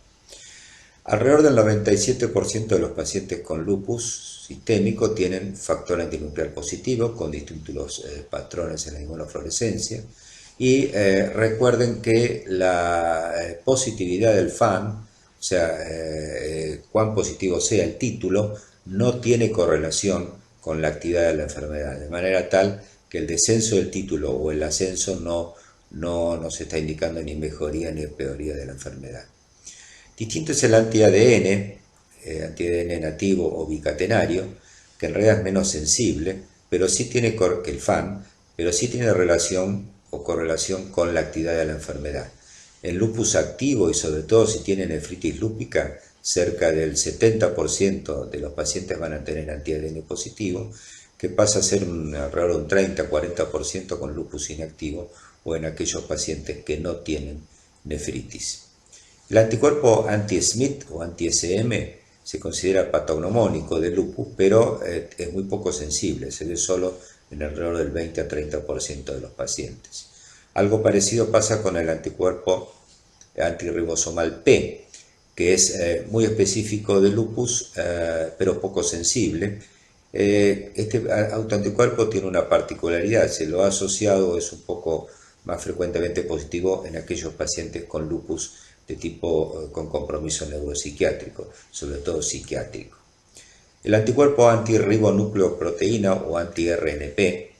Alrededor del 97% de los pacientes con lupus sistémico tienen factor antinuclear positivo con distintos patrones en la inmunofluorescencia. Y recuerden que la positividad del FAM, o sea, cuán positivo sea el título, no tiene correlación con la actividad de la enfermedad, de manera tal que el descenso del título o el ascenso no nos está indicando ni mejoría ni empeoría de la enfermedad. Distinto es el anti-ADN, anti-ADN nativo o bicatenario, que en realidad es menos sensible, pero sí tiene que el FAN, pero sí tiene relación o correlación con la actividad de la enfermedad. En lupus activo y sobre todo si tienen nefritis lúpica, cerca del 70% de los pacientes van a tener anti-ADN positivo, que pasa a ser alrededor de un 30-40% con lupus inactivo o en aquellos pacientes que no tienen nefritis. El anticuerpo anti-SMIT o anti-SM se considera patognomónico del lupus, pero es muy poco sensible, se ve solo en alrededor del 20-30% de los pacientes. Algo parecido pasa con el anticuerpo antirribosomal P, que es muy específico de lupus, pero poco sensible. Este autoanticuerpo tiene una particularidad, se lo ha asociado, es un poco más frecuentemente positivo en aquellos pacientes con lupus de tipo con compromiso neuropsiquiátrico, sobre todo psiquiátrico. El anticuerpo antirribonucleoproteína o anti-RNP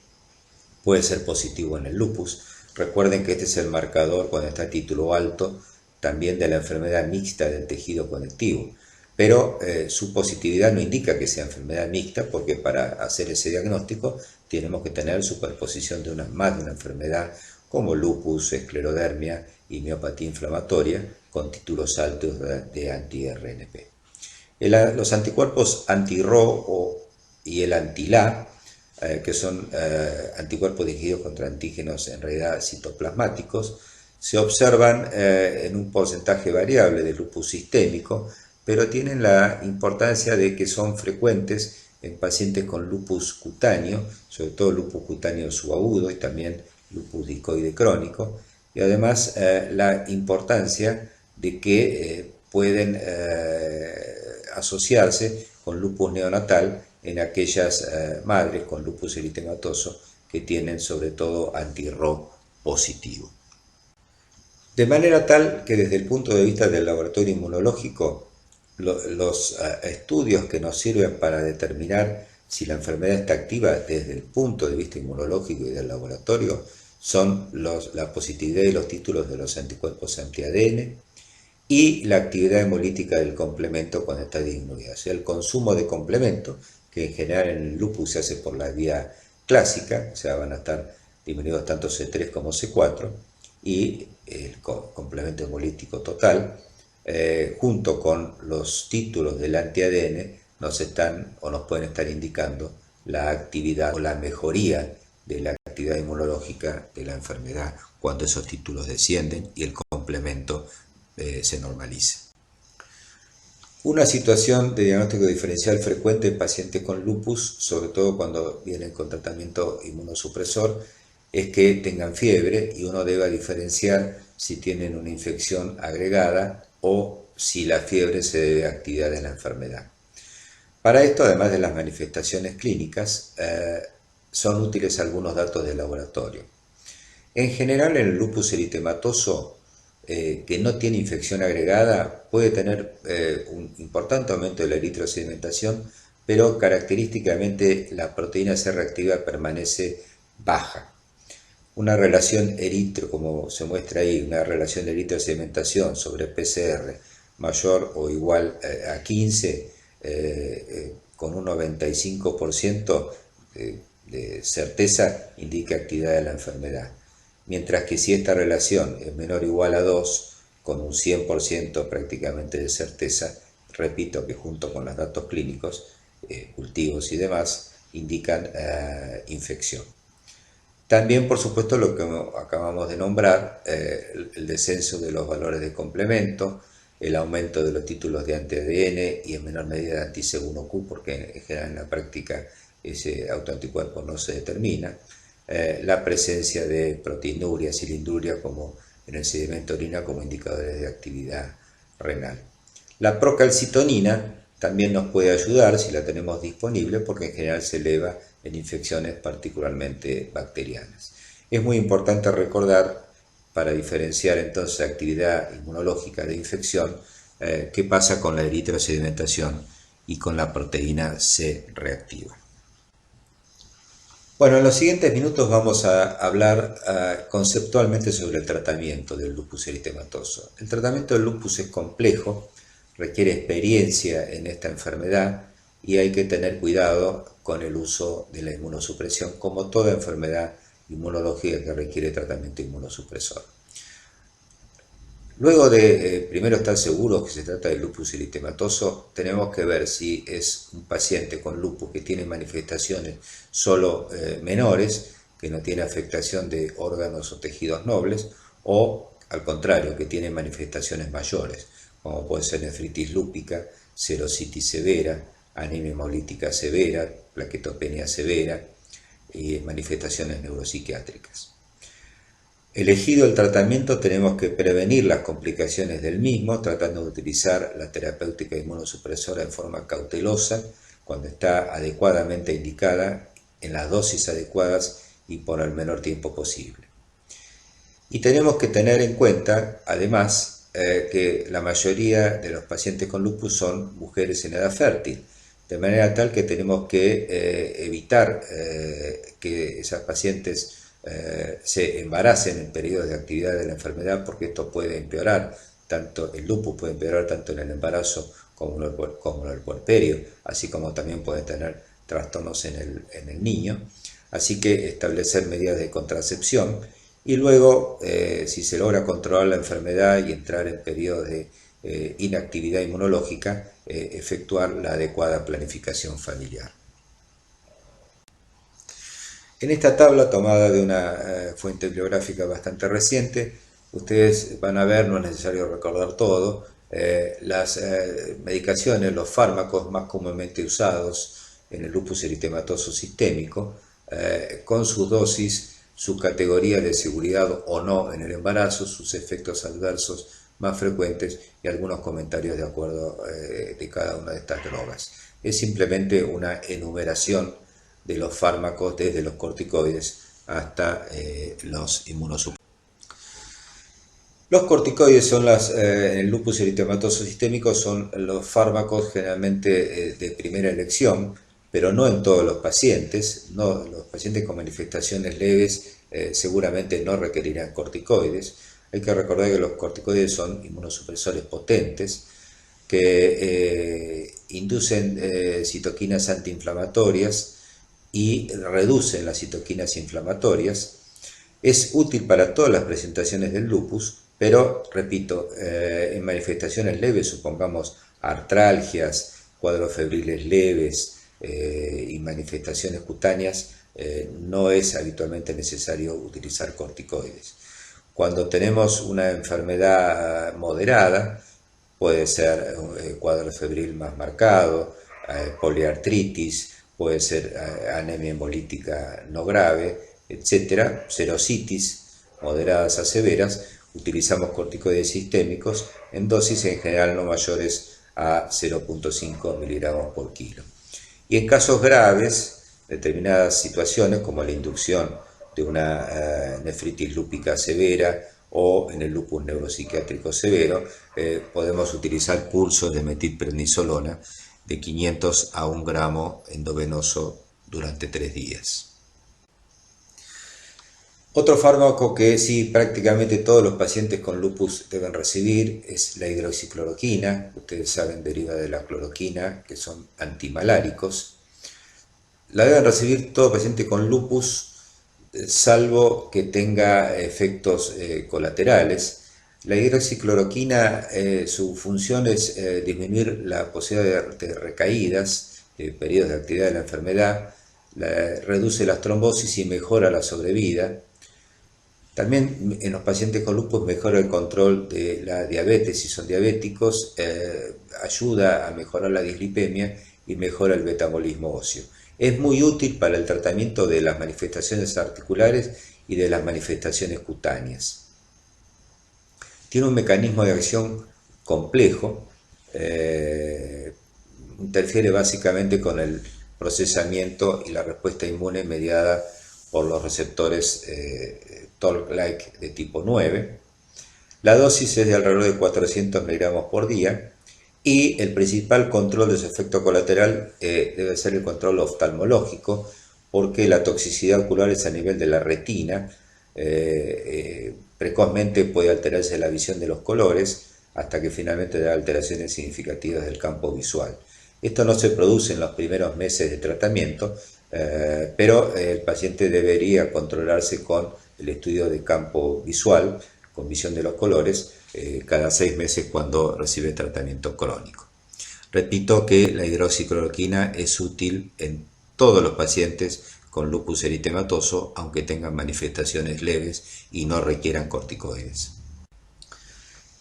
puede ser positivo en el lupus. Recuerden que este es el marcador cuando está a título alto también de la enfermedad mixta del tejido conectivo, pero su positividad no indica que sea enfermedad mixta, porque para hacer ese diagnóstico tenemos que tener superposición de más de una enfermedad como lupus, esclerodermia y miopatía inflamatoria con títulos altos de anti-RNP. Los anticuerpos anti-RO y el anti-LA, que son anticuerpos dirigidos contra antígenos en realidad citoplasmáticos, se observan en un porcentaje variable de lupus sistémico, pero tienen la importancia de que son frecuentes en pacientes con lupus cutáneo, sobre todo lupus cutáneo subagudo y también lupus discoide crónico, y además la importancia de que pueden asociarse con lupus neonatal en aquellas madres con lupus eritematoso que tienen sobre todo anti-RO positivo. De manera tal que desde el punto de vista del laboratorio inmunológico, los estudios que nos sirven para determinar si la enfermedad está activa desde el punto de vista inmunológico y del laboratorio son la positividad y los títulos de los anticuerpos anti-ADN y la actividad hemolítica del complemento cuando está disminuida. O sea, el consumo de complemento, que en general en el lupus se hace por la vía clásica, o sea, van a estar disminuidos tanto C3 como C4, y el complemento hemolítico total, junto con los títulos del anti-ADN, nos pueden estar indicando la actividad o la mejoría de la actividad inmunológica de la enfermedad cuando esos títulos descienden y el complemento se normaliza. Una situación de diagnóstico diferencial frecuente en pacientes con lupus, sobre todo cuando vienen con tratamiento inmunosupresor, es que tengan fiebre y uno deba diferenciar si tienen una infección agregada o si la fiebre se debe a actividad de la enfermedad. Para esto, además de las manifestaciones clínicas, son útiles algunos datos de laboratorio. En general, en el lupus eritematoso, que no tiene infección agregada, puede tener un importante aumento de la eritrosedimentación, pero característicamente la proteína C reactiva permanece baja. Una relación como se muestra ahí, una relación de eritrosedimentación sobre PCR mayor o igual a 15, con un 95% de certeza indica actividad de la enfermedad. Mientras que si esta relación es menor o igual a 2, con un 100% prácticamente de certeza, repito que junto con los datos clínicos, cultivos y demás, indican infección. También, por supuesto, lo que acabamos de nombrar, el descenso de los valores de complemento, el aumento de los títulos de anti-ADN y en menor medida de anti-C1Q, porque en general en la práctica ese autoanticuerpo no se determina, la presencia de proteinuria, cilinduria como en el sedimento orina como indicadores de actividad renal. La procalcitonina también nos puede ayudar si la tenemos disponible porque en general se eleva en infecciones particularmente bacterianas. Es muy importante recordar, para diferenciar entonces actividad inmunológica de infección, qué pasa con la eritrosedimentación y con la proteína C reactiva. Bueno, en los siguientes minutos vamos a hablar conceptualmente sobre el tratamiento del lupus eritematoso. El tratamiento del lupus es complejo, requiere experiencia en esta enfermedad y hay que tener cuidado con el uso de la inmunosupresión, como toda enfermedad inmunológica que requiere tratamiento inmunosupresor. Luego de primero estar seguros que se trata de lupus eritematoso, tenemos que ver si es un paciente con lupus que tiene manifestaciones solo menores, que no tiene afectación de órganos o tejidos nobles, o al contrario, que tiene manifestaciones mayores, como puede ser nefritis lúpica, serositis severa, anemia hemolítica severa, plaquetopenia severa y manifestaciones neuropsiquiátricas. Elegido el tratamiento, tenemos que prevenir las complicaciones del mismo, tratando de utilizar la terapéutica inmunosupresora en forma cautelosa, cuando está adecuadamente indicada, en las dosis adecuadas y por el menor tiempo posible. Y tenemos que tener en cuenta, además, que la mayoría de los pacientes con lupus son mujeres en edad fértil, de manera tal que tenemos que evitar que esas pacientes se embaracen en periodos de actividad de la enfermedad, porque esto puede empeorar, el lupus puede empeorar tanto en el embarazo como en el puerperio, así como también puede tener trastornos en el niño. Así que establecer medidas de contracepción y luego, si se logra controlar la enfermedad y entrar en periodos de inactividad inmunológica, efectuar la adecuada planificación familiar. En esta tabla, tomada de una fuente bibliográfica bastante reciente, ustedes van a ver, no es necesario recordar todo, las medicaciones, los fármacos más comúnmente usados en el lupus eritematoso sistémico, con sus dosis, su categoría de seguridad o no en el embarazo, sus efectos adversos más frecuentes y algunos comentarios de acuerdo de cada una de estas drogas. Es simplemente una enumeración de los fármacos desde los corticoides hasta los inmunosupresores. Los corticoides son en el lupus eritematoso sistémico son los fármacos generalmente de primera elección, pero no en todos los pacientes. No, los pacientes con manifestaciones leves seguramente no requerirán corticoides. Hay que recordar que los corticoides son inmunosupresores potentes que inducen citoquinas antiinflamatorias y reducen las citoquinas inflamatorias. Es útil para todas las presentaciones del lupus, pero, repito, en manifestaciones leves, supongamos artralgias, cuadros febriles leves y manifestaciones cutáneas, no es habitualmente necesario utilizar corticoides. Cuando tenemos una enfermedad moderada, puede ser cuadro febril más marcado, poliartritis, puede ser anemia hemolítica no grave, etcétera, serositis moderadas a severas. Utilizamos corticoides sistémicos en dosis en general no mayores a 0,5 miligramos por kilo. Y en casos graves, determinadas situaciones como la inducción de una nefritis lúpica severa o en el lupus neuropsiquiátrico severo, podemos utilizar pulsos de metilprednisolona de 500 a 1 gramo endovenoso durante 3 días. Otro fármaco que sí prácticamente todos los pacientes con lupus deben recibir es la hidroxicloroquina. Ustedes saben, deriva de la cloroquina, que son antimaláricos. La deben recibir todo paciente con lupus, salvo que tenga efectos colaterales. La hidroxicloroquina, su función es disminuir la posibilidad de recaídas, de periodos de actividad de la enfermedad, reduce las trombosis y mejora la sobrevida. También en los pacientes con lupus mejora el control de la diabetes si son diabéticos, ayuda a mejorar la dislipemia y mejora el metabolismo óseo. Es muy útil para el tratamiento de las manifestaciones articulares y de las manifestaciones cutáneas. Tiene un mecanismo de acción complejo, interfiere básicamente con el procesamiento y la respuesta inmune mediada por los receptores Toll-like de tipo 9. La dosis es de alrededor de 400 miligramos por día y el principal control de su efecto colateral debe ser el control oftalmológico, porque la toxicidad ocular es a nivel de la retina. Precozmente puede alterarse la visión de los colores hasta que finalmente da alteraciones significativas del campo visual. Esto no se produce en los primeros meses de tratamiento, pero el paciente debería controlarse con el estudio de campo visual, con visión de los colores, cada 6 meses cuando recibe tratamiento crónico. Repito que la hidroxicloroquina es útil en todos los pacientes con lupus eritematoso, aunque tengan manifestaciones leves y no requieran corticoides.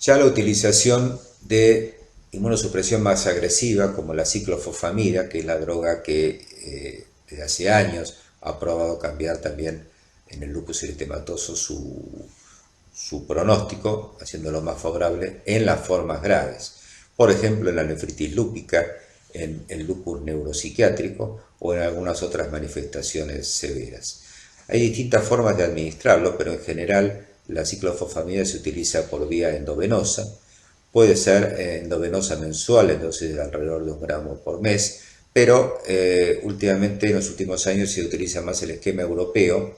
Ya la utilización de inmunosupresión más agresiva, como la ciclofosfamida, que es la droga que desde hace años ha probado cambiar también en el lupus eritematoso su pronóstico, haciéndolo más favorable en las formas graves. Por ejemplo, en la nefritis lúpica, en el lupus neuropsiquiátrico o en algunas otras manifestaciones severas. Hay distintas formas de administrarlo, pero en general la ciclofosfamida se utiliza por vía endovenosa. Puede ser endovenosa mensual en dosis de alrededor de 1 gramo por mes, pero últimamente en los últimos años se utiliza más el esquema europeo,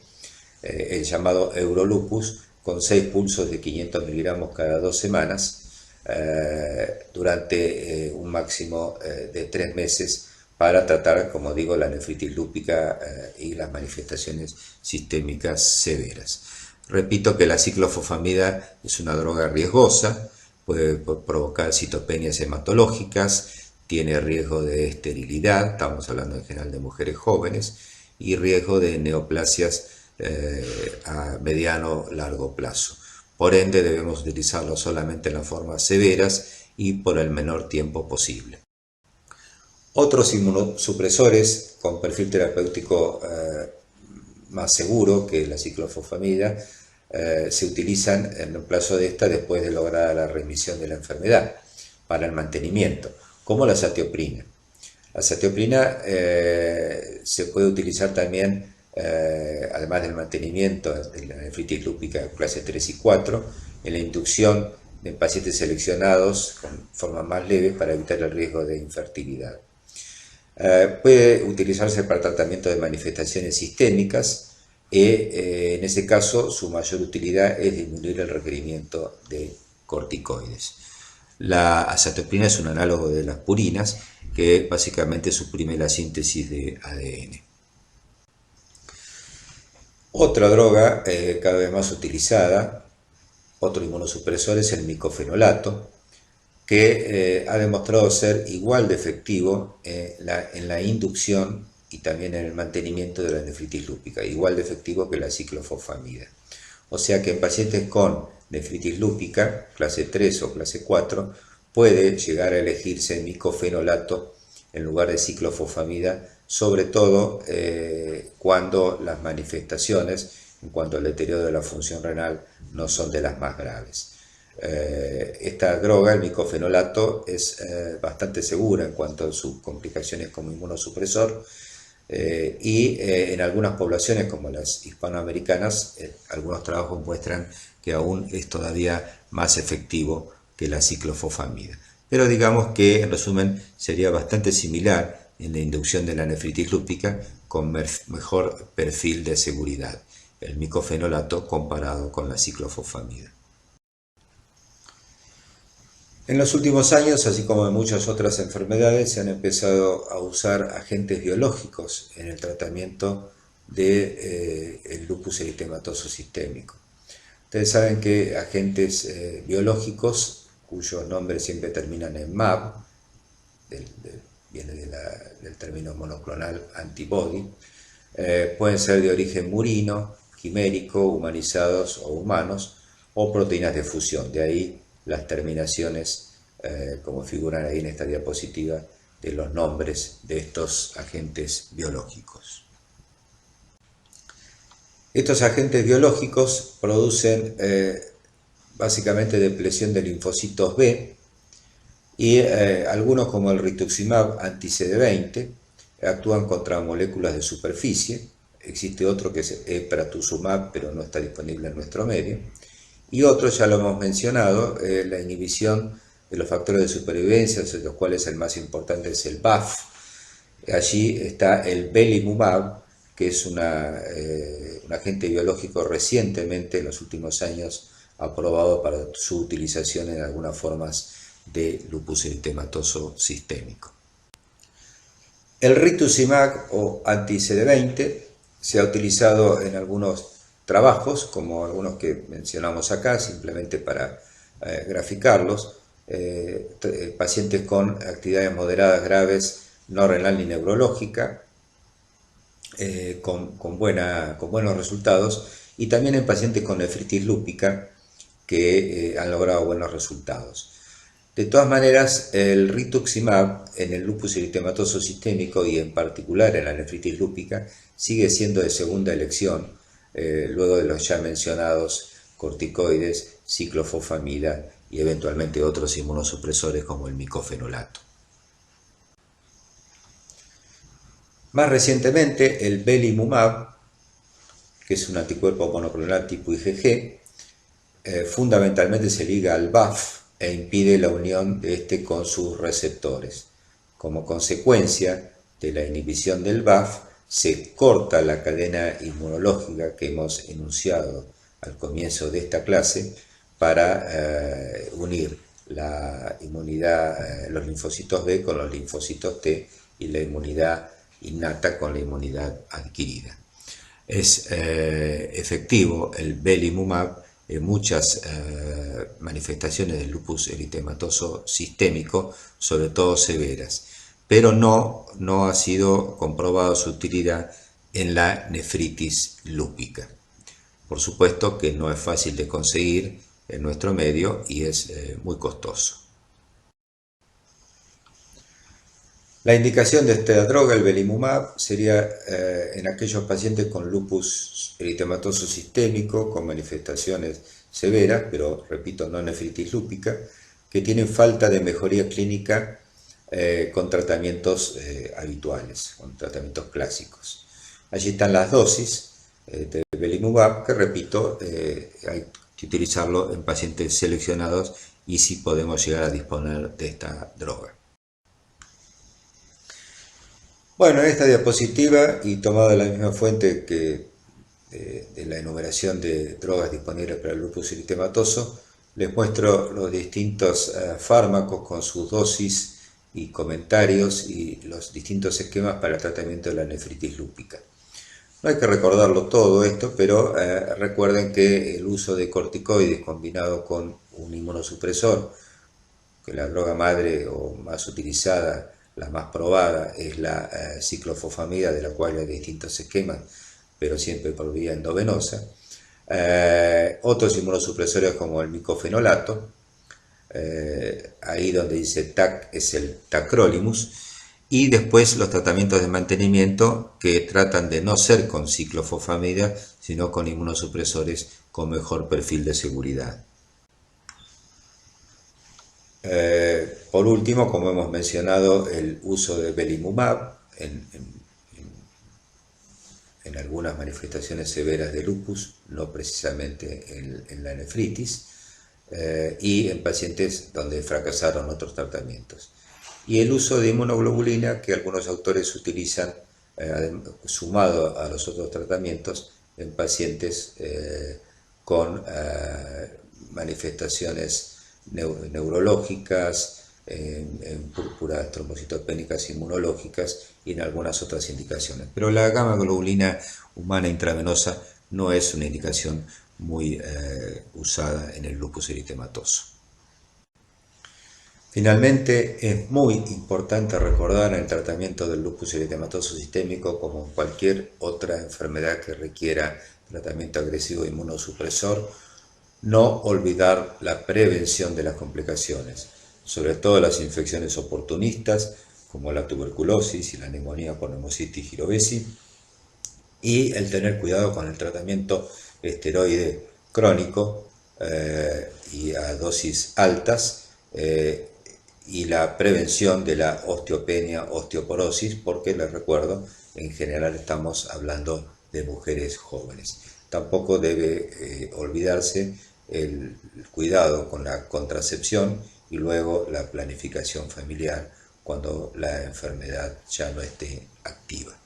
el llamado Eurolupus, con 6 pulsos de 500 miligramos cada 2 semanas, durante un máximo de 3 meses para tratar, como digo, la nefritis lúpica y las manifestaciones sistémicas severas. Repito que la ciclofosfamida es una droga riesgosa, puede provocar citopenias hematológicas, tiene riesgo de esterilidad, estamos hablando en general de mujeres jóvenes, y riesgo de neoplasias a mediano largo plazo. Por ende, debemos utilizarlo solamente en las formas severas y por el menor tiempo posible. Otros inmunosupresores con perfil terapéutico más seguro que la ciclofosfamida se utilizan en reemplazo de esta después de lograda la remisión de la enfermedad para el mantenimiento, como la zatioprina. La zatioprina se puede utilizar también, además del mantenimiento de la nefritis lúpica clase 3 y 4, en la inducción de pacientes seleccionados con formas más leves para evitar el riesgo de infertilidad. Puede utilizarse para tratamiento de manifestaciones sistémicas y en ese caso su mayor utilidad es disminuir el requerimiento de corticoides. La azatioprina es un análogo de las purinas que básicamente suprime la síntesis de ADN. Otra droga cada vez más utilizada, otro inmunosupresor, es el micofenolato, que ha demostrado ser igual de efectivo en la inducción y también en el mantenimiento de la nefritis lúpica, igual de efectivo que la ciclofosfamida. O sea que en pacientes con nefritis lúpica, clase 3 o clase 4, puede llegar a elegirse micofenolato en lugar de ciclofosfamida, sobre todo cuando las manifestaciones en cuanto al deterioro de la función renal no son de las más graves. Esta droga, el micofenolato, es bastante segura en cuanto a sus complicaciones como inmunosupresor, y en algunas poblaciones como las hispanoamericanas, algunos trabajos muestran que aún es todavía más efectivo que la ciclofosfamida. Pero digamos que en resumen sería bastante similar en la inducción de la nefritis lúpica con mejor perfil de seguridad, el micofenolato comparado con la ciclofosfamida. En los últimos años, así como en muchas otras enfermedades, se han empezado a usar agentes biológicos en el tratamiento del lupus eritematoso sistémico. Ustedes saben que agentes biológicos, cuyos nombres siempre terminan en MAB, viene del término monoclonal antibody, pueden ser de origen murino, quimérico, humanizados o humanos, o proteínas de fusión. De ahí las terminaciones, como figuran ahí en esta diapositiva, de los nombres de estos agentes biológicos. Estos agentes biológicos producen básicamente depresión de linfocitos B, y algunos, como el rituximab anti-CD20, actúan contra moléculas de superficie. Existe otro que es epratuzumab, pero no está disponible en nuestro medio. Y otro, ya lo hemos mencionado, la inhibición de los factores de supervivencia, de los cuales el más importante es el BAFF. Allí está el belimumab, que es un agente biológico recientemente, en los últimos años, aprobado para su utilización en algunas formas de lupus eritematoso sistémico. El rituximab o anti-CD20 se ha utilizado en algunos trabajos, como algunos que mencionamos acá, simplemente para graficarlos, pacientes con actividades moderadas graves, no renal ni neurológica, con buenos resultados, y también en pacientes con nefritis lúpica que han logrado buenos resultados. De todas maneras, el rituximab en el lupus eritematoso sistémico y en particular en la nefritis lúpica sigue siendo de segunda elección, luego de los ya mencionados corticoides, ciclofosfamida y eventualmente otros inmunosupresores como el micofenolato. Más recientemente, el belimumab, que es un anticuerpo monoclonal tipo IgG, fundamentalmente se liga al BAFF e impide la unión de este con sus receptores. Como consecuencia de la inhibición del BAFF, se corta la cadena inmunológica que hemos enunciado al comienzo de esta clase para unir la inmunidad, los linfocitos B con los linfocitos T y la inmunidad innata con la inmunidad adquirida. Es efectivo el belimumab en muchas manifestaciones del lupus eritematoso sistémico, sobre todo severas, pero no ha sido comprobado su utilidad en la nefritis lúpica. Por supuesto que no es fácil de conseguir en nuestro medio y es muy costoso. La indicación de esta droga, el belimumab, sería en aquellos pacientes con lupus eritematoso sistémico, con manifestaciones severas, pero repito, no nefritis lúpica, que tienen falta de mejoría clínica con tratamientos habituales, con tratamientos clásicos. Allí están las dosis de belimumab, que repito, hay que utilizarlo en pacientes seleccionados y si podemos llegar a disponer de esta droga. Bueno, en esta diapositiva, y tomada de la misma fuente que de la enumeración de drogas disponibles para el lupus eritematoso, les muestro los distintos fármacos con sus dosis y comentarios y los distintos esquemas para el tratamiento de la nefritis lúpica. No hay que recordarlo todo esto, pero recuerden que el uso de corticoides combinado con un inmunosupresor, que la droga madre o más utilizada, la más probada, es la ciclofosfamida, de la cual hay distintos esquemas, pero siempre por vía endovenosa. Otros inmunosupresores como el micofenolato, ahí donde dice TAC es el tacrolimus, y después los tratamientos de mantenimiento que tratan de no ser con ciclofosfamida, sino con inmunosupresores con mejor perfil de seguridad. Por último, como hemos mencionado, el uso de belimumab en algunas manifestaciones severas de lupus, no precisamente en la nefritis, y en pacientes donde fracasaron otros tratamientos. Y el uso de inmunoglobulina que algunos autores utilizan sumado a los otros tratamientos en pacientes con manifestaciones neurológicas, en púrpuras trombocitopénicas inmunológicas y en algunas otras indicaciones. Pero la gamma globulina humana intravenosa no es una indicación muy usada en el lupus eritematoso. Finalmente, es muy importante recordar en el tratamiento del lupus eritematoso sistémico, como en cualquier otra enfermedad que requiera tratamiento agresivo inmunosupresor, no olvidar la prevención de las complicaciones, sobre todo las infecciones oportunistas, como la tuberculosis y la neumonía por Pneumocystis jirovecii, y el tener cuidado con el tratamiento esteroide crónico y a dosis altas, y la prevención de la osteopenia, osteoporosis, porque les recuerdo, en general estamos hablando de mujeres jóvenes. Tampoco debe olvidarse el cuidado con la contracepción y luego la planificación familiar cuando la enfermedad ya no esté activa.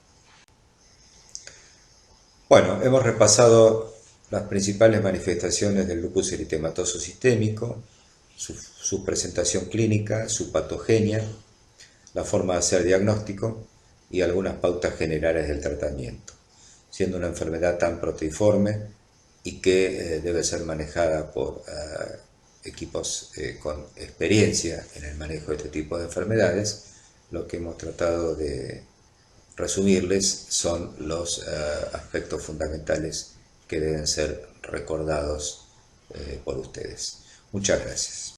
Bueno, hemos repasado las principales manifestaciones del lupus eritematoso sistémico, su presentación clínica, su patogenia, la forma de hacer diagnóstico y algunas pautas generales del tratamiento, siendo una enfermedad tan proteiforme y que debe ser manejada por equipos con experiencia en el manejo de este tipo de enfermedades. Lo que hemos tratado de resumirles son los aspectos fundamentales que deben ser recordados por ustedes. Muchas gracias.